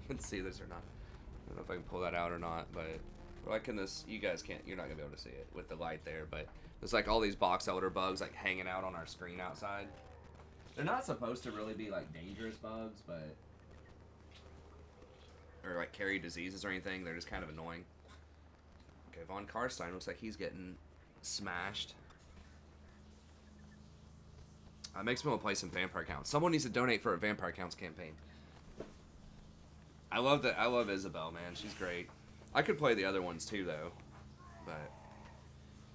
can see this or not. I don't know if I can pull that out or not, but like in this, you guys can't. You're not gonna be able to see it with the light there, but there's like all these box elder bugs like hanging out on our screen outside. They're not supposed to really be like dangerous bugs, but or like carry diseases or anything. They're just kind of annoying. Okay, Von Karstein looks like he's getting smashed. Makes me want to play some vampire counts. Someone needs to donate for a vampire counts campaign. I love that. I love Isabel, man. She's great. I could play the other ones too, though. But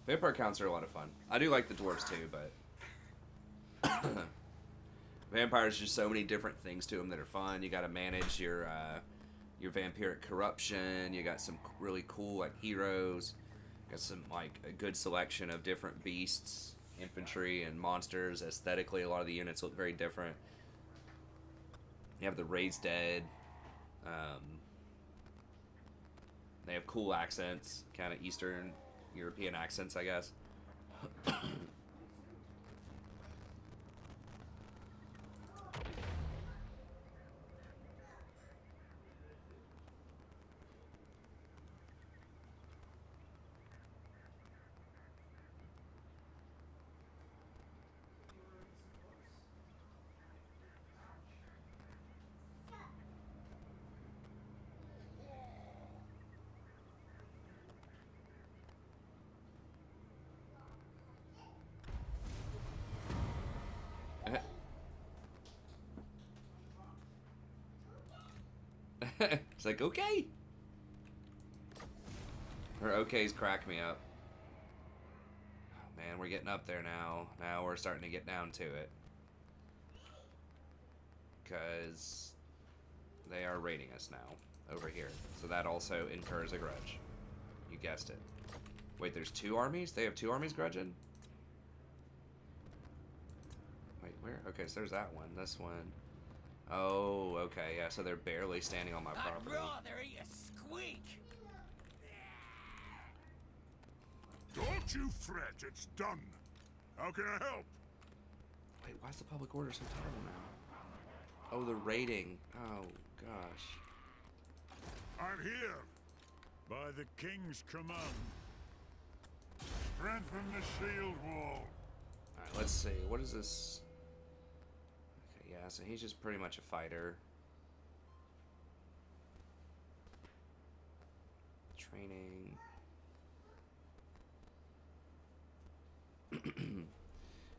vampire counts are a lot of fun. I do like the dwarves too, but vampires, just so many different things to them that are fun. You got to manage your vampiric corruption. You got some really cool like heroes. Got some like a good selection of different beasts, infantry, and monsters. Aesthetically, a lot of the units look very different. You have the Raised Dead. They have cool accents, kind of Eastern European accents, I guess. It's like, okay. Her okays crack me up. Oh, man, we're getting up there now. Now we're starting to get down to it. Because they are raiding us now over here. So that also incurs a grudge. You guessed it. Wait, there's 2 armies? They have 2 armies grudging? Wait, where? Okay, so there's that one. This one. Oh, okay, yeah, so they're barely standing on my property. I'd rather eat a squeak. Don't you fret, it's done. How can I help? Wait, why is the public order so terrible now? Oh, the raiding. Oh, gosh. I'm here. By the king's command. Strengthen the shield wall. Alright, let's see. What is this? Okay, yeah, so he's just pretty much a fighter. Training.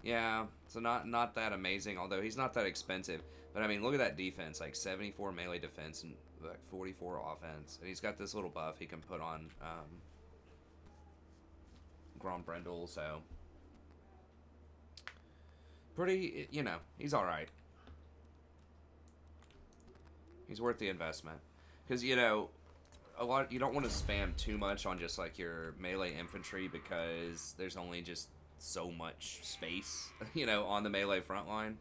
Yeah, so not that amazing, although he's not that expensive. But I mean, look at that defense, like 74 melee defense and like 44 offense. And he's got this little buff he can put on Grombrindal, so pretty, you know, he's alright. He's worth the investment. Because, you know, you don't want to spam too much on just like your melee infantry because there's only just so much space, you know, on the melee front line.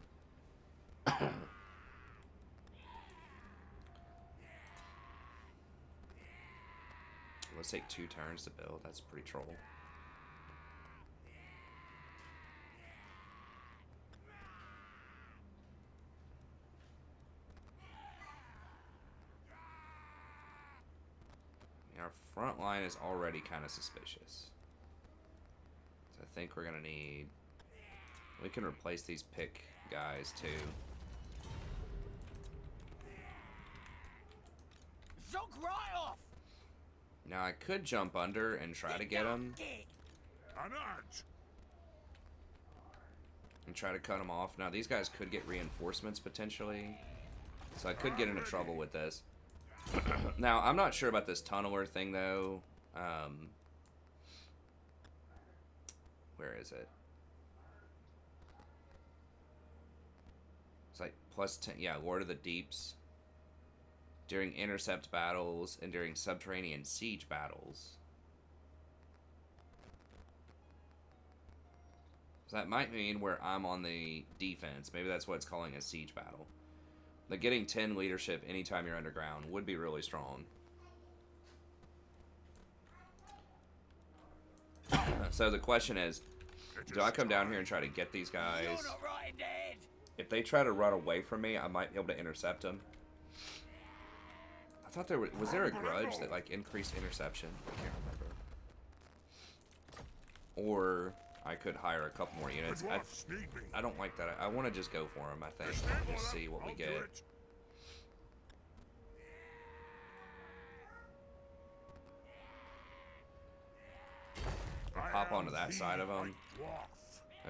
Let's take 2 turns to build. That's pretty troll. I mean, our front line is already kind of suspicious. So I think we're gonna need... We can replace these pick guys too. Zook right off. Now I could jump under and try to get him. And try to cut him off. Now these guys could get reinforcements potentially. So I could get into trouble with this. Now I'm not sure about this tunneler thing though. Where is it? It's like plus 10. Yeah, Lord of the Deeps. During intercept battles and during subterranean siege battles. So that might mean where I'm on the defense. Maybe that's what it's calling a siege battle. But getting 10 leadership anytime you're underground would be really strong. So the question is, do I come down here and try to get these guys? If they try to run away from me, I might be able to intercept them. I thought was there a grudge that like increased interception? I can't remember. Or I could hire a couple more units. I don't like that. I want to just go for them, I think. Just see what we get. Hop onto that side of them.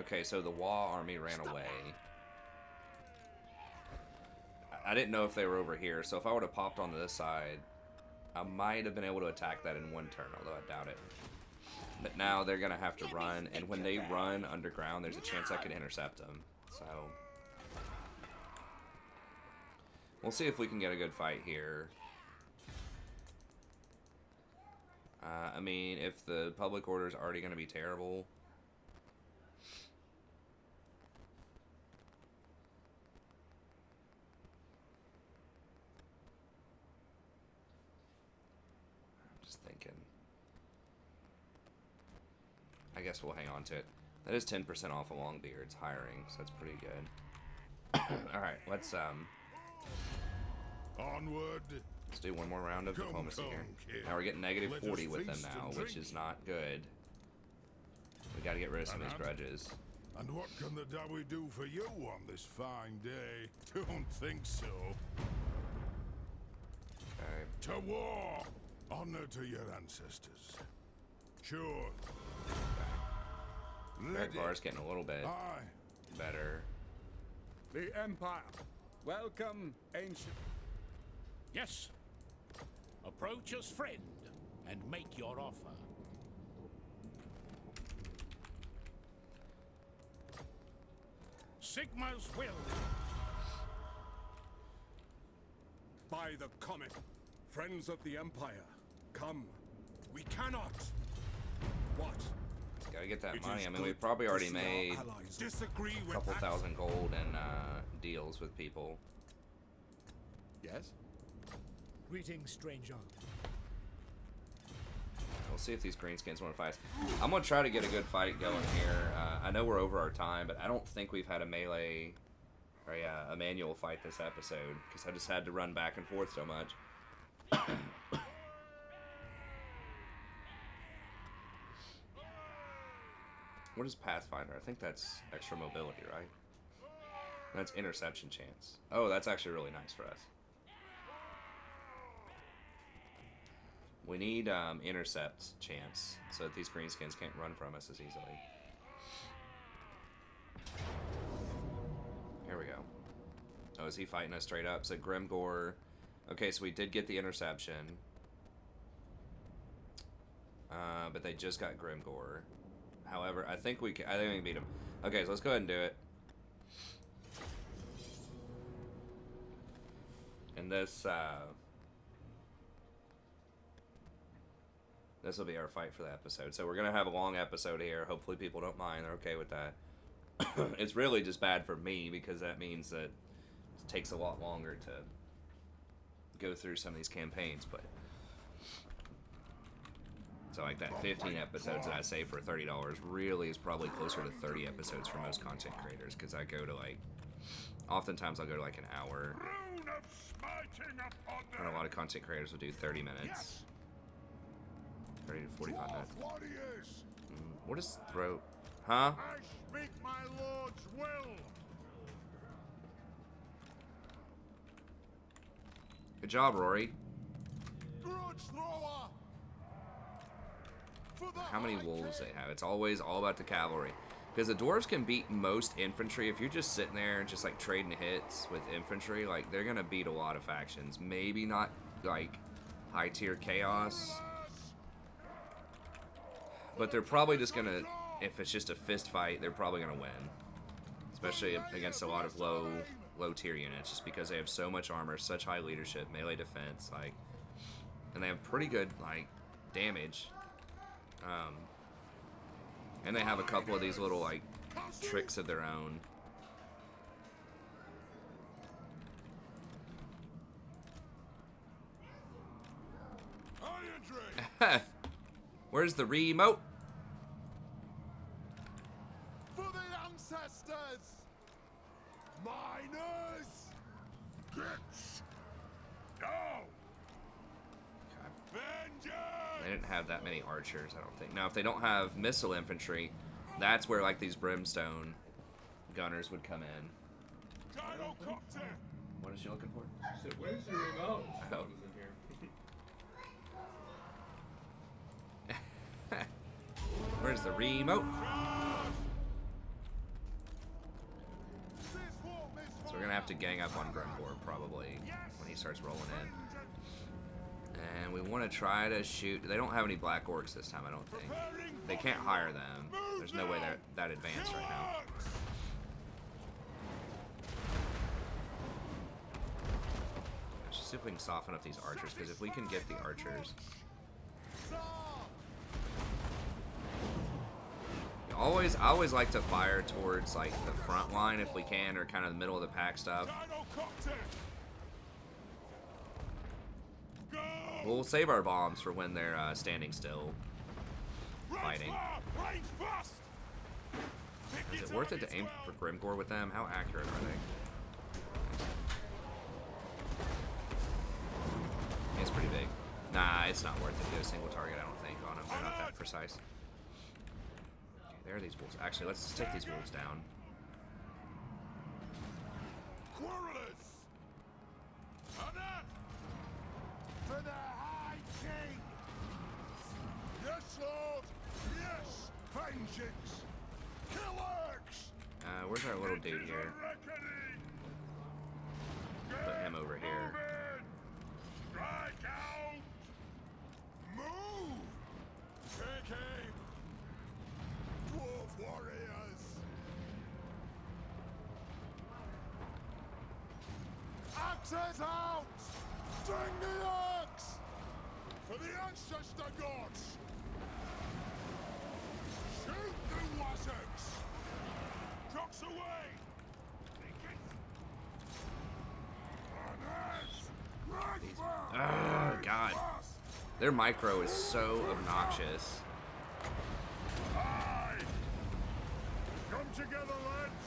Okay, so the Wa army ran away. I didn't know if they were over here, so if I would have popped onto this side, I might have been able to attack that in 1 turn, although I doubt it. But now they're going to have to run, and when they run underground, there's a chance I can intercept them. So we'll see if we can get a good fight here. I mean, if the public order is already going to be terrible... I guess we'll hang on to it. That is 10% off a Longbeard's hiring, so that's pretty good. Alright, let's Onward. Let's do one more round of diplomacy here. Now we're getting negative 40 with them now, which is not good. We gotta get rid of some of these grudges. And what can the Dawi do for you on this fine day? Don't think so. Okay. To war! Honor to your ancestors. Sure. Grimgore's getting a little bit better. The Empire. Welcome, ancient. Yes, Approach as friend and make your offer. Sigma's will. By the comet, friends of the Empire, come. We cannot. What? Gotta get that It money. is I mean, we good probably to already see our made allies disagree a with couple that. thousand gold in deals with people. Yes? Greetings, stranger. We'll see if these greenskins want to fight. I'm gonna try to get a good fight going here. I know we're over our time, but I don't think we've had a melee or a manual fight this episode because I just had to run back and forth so much. What is Pathfinder? I think that's extra mobility, right? That's interception chance. Oh, that's actually really nice for us. We need intercept chance so that these greenskins can't run from us as easily. Here we go. Oh, is he fighting us straight up? So Grimgore. Okay, so we did get the interception. But they just got Grimgore. However, I think we can beat him. Okay, so let's go ahead and do it. And this will be our fight for the episode. So we're gonna have a long episode here. Hopefully people don't mind. They're okay with that. It's really just bad for me because that means that it takes a lot longer to go through some of these campaigns. But so like that 15 episodes that I say for $30 really is probably closer to 30 episodes for most content creators because I go to like, oftentimes I'll go to like an hour. And a lot of content creators will do 30 minutes. 30 to 45 minutes. What is throat? Huh? I speak my lord's will. Good job, Rory. Grudge thrower. How many wolves they have? It's always all about the cavalry. Because the dwarves can beat most infantry. If you're just sitting there just like trading hits with infantry, like they're gonna beat a lot of factions. Maybe not like high tier chaos, but they're probably just gonna, if it's just a fist fight, they're probably gonna win. Especially against a lot of low tier units, just because they have so much armor, such high leadership, melee defense, like, and they have pretty good like damage. And they have a couple of these little like tricks of their own. Where's the remote? For the ancestors. Miners. Gets. Go. They didn't have that many archers, I don't think. Now, if they don't have missile infantry, that's where like these brimstone gunners would come in. What is she looking for? I said, where's the remote? Oh. It was in here. Where's the remote? So we're gonna have to gang up on Grimgore probably when he starts rolling in. And we want to try to shoot. They don't have any black orcs this time, I don't think. They can't hire them. There's no way they're that advanced right now. Let's just see if we can soften up these archers, because if we can get the archers... I always like to fire towards like the front line if we can, or kind of the middle of the pack stuff. We'll save our bombs for when they're standing still, fighting. Is it worth it to aim for Grimgore with them? How accurate are they? It's pretty big. Nah, it's not worth it to get a single target, I don't think, on them. They're not that precise. Okay, there are these wolves. Actually, let's take these wolves down. Quarrelers. For the High King. Yes, Lord. Yes. Vengeance. Kill orcs. Where's our little dude here? Put him over here. Axes out! String the axe! For the ancestor gods! Shoot the wazzocks! Jocks away! Oh, God. Their micro is so obnoxious. Aye! Come together, lads!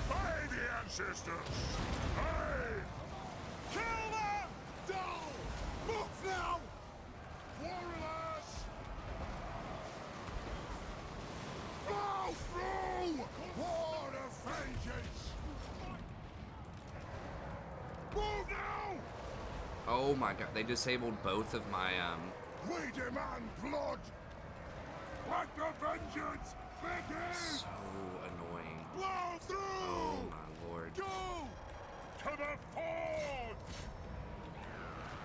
By the ancestors! Aye! Kill them! Dull! Move now! Warriors! Bow through! War of vengeance! Move now! Oh my God, they disabled both of my, We demand blood! Let the vengeance begin! so annoying. Blow through! Oh my lord. Go! To the forge!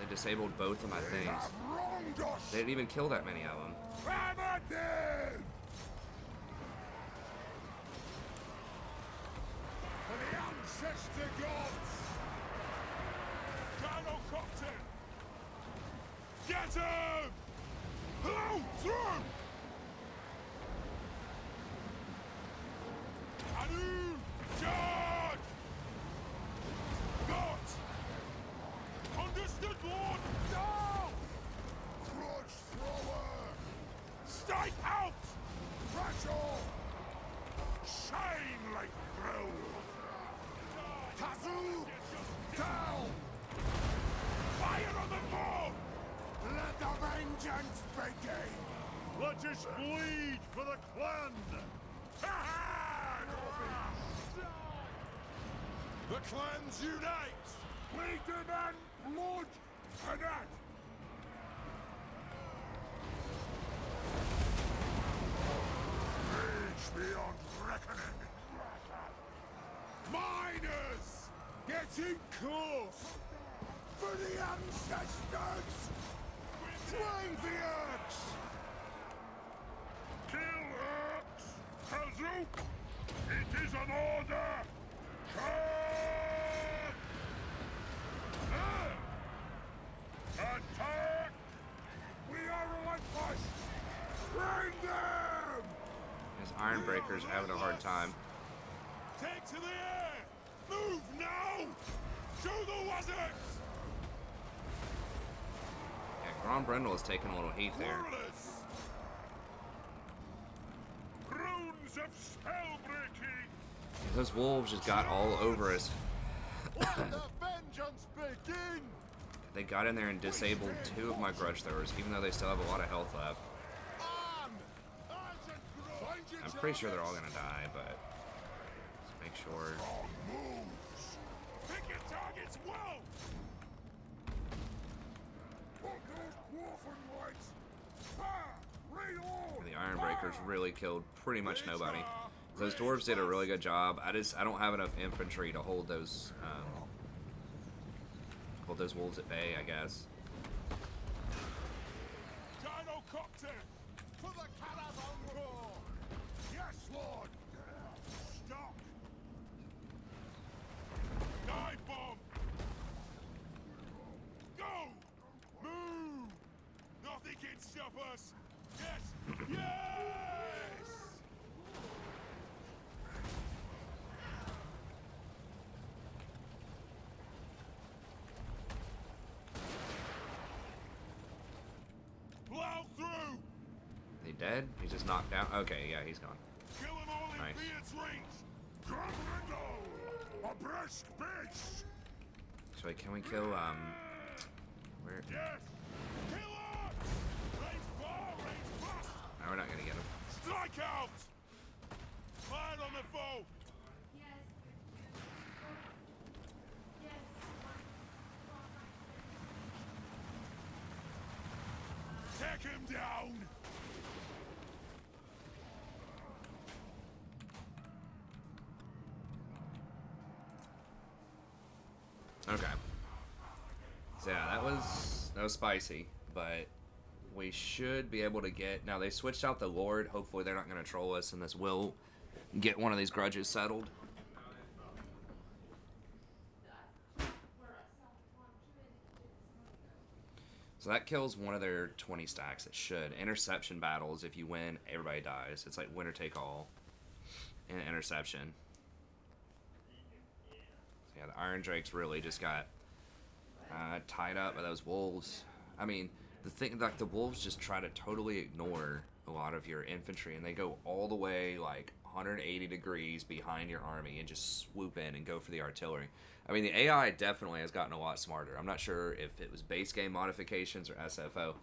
They disabled both of my They things. have wronged us! They didn't even kill that many of them. Hammer them! For the ancestor gods! Dino Copter! Get him! Blow through! Anu! Charge! Not! Understood, Lord! No! Grudge thrower! Strike out! Rattle! Shine like gold! Tazu! Down! Fire on the ball! Let the vengeance begin! Let us bleed for the clan! The clans unite! We demand blood and act! Rage beyond reckoning! Miners! Getting close! For the ancestors! Swing the axe! Kill axe! Kazook! It is an order! Charge! Attack! We are relentless! Bring them! His Ironbreaker's having a hard time. Take to the air! Move now! Show the wizards! Yeah, Grombrindal is taking a little heat there. Warless! Runes of spell breaking! Those wolves just got all over us. Let the vengeance begin! They got in there and disabled 2 of my grudge throwers, even though they still have a lot of health left. On! I'm pretty sure they're all gonna die, but let's make sure. Strong moves! Pick your targets well! The Ironbreakers really killed pretty much nobody. Those dwarves did a really good job. I don't have enough infantry to hold those wolves at bay, I guess. Dino Copter! For the caravan roar! Yes, Lord! Stop! Dive bomb! Go! Move! Nothing can stop us! Yes! Yes! Plow through! He dead? He's just knocked down? Okay, yeah, he's gone. Kill them all in Nice. Beard's range! Grombrindal! A brisk bitch! So wait, can we kill, where? Yes! Kill us! Range far, range fast! No, we're not gonna get him. Strike out! Fire on the foe! Yes. Yes. Take him down! Okay. So yeah, that was spicy, but we should be able to get. Now they switched out the Lord. Hopefully they're not going to troll us, and this will get one of these grudges settled. So that kills one of their 20 stacks. It should. Interception battles, if you win, everybody dies. It's like winner take all in interception. So yeah, the Iron Drakes really just got tied up by those wolves. I mean, the thing, like, the wolves just try to totally ignore a lot of your infantry, and they go all the way like 180 degrees behind your army and just swoop in and go for the artillery. I mean, the AI definitely has gotten a lot smarter. I'm not sure if it was base game modifications or SFO.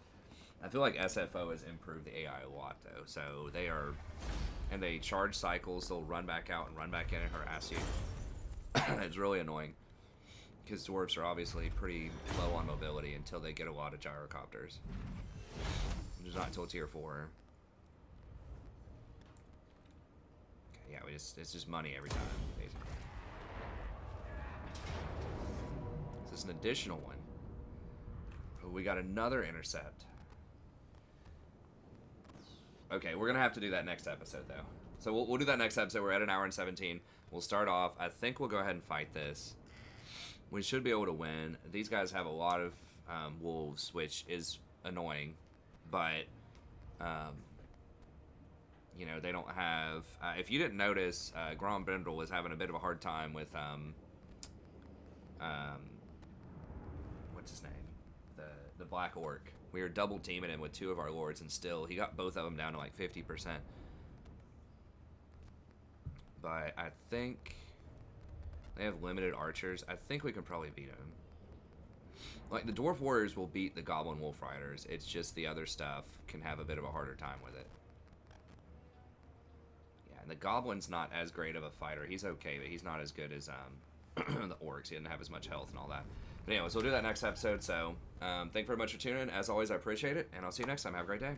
I feel like SFO has improved the AI a lot, though. So they are, and they charge cycles. They'll run back out and run back in and harass you. It's really annoying because dwarves are obviously pretty low on mobility until they get a lot of gyrocopters. Which is not until tier 4. Okay, yeah, it's just money every time, basically. This is an additional one. Oh, we got another intercept. Okay, we're gonna have to do that next episode, though. So we'll do that next episode. We're at 1 hour and 17. We'll start off. I think we'll go ahead and fight this. We should be able to win. These guys have a lot of wolves, which is annoying, but you know, they don't have. If you didn't notice, Grombrindal was having a bit of a hard time with what's his name? The Black Orc. We were double teaming him with 2 of our lords, and still he got both of them down to like 50%. But I think they have limited archers. I think we can probably beat them. Like, the Dwarf Warriors will beat the Goblin Wolf Riders. It's just the other stuff can have a bit of a harder time with it. Yeah, and the Goblin's not as great of a fighter. He's okay, but he's not as good as the Orcs. He didn't have as much health and all that. But anyways, we'll do that next episode. So, thank you very much for tuning in. As always, I appreciate it, and I'll see you next time. Have a great day.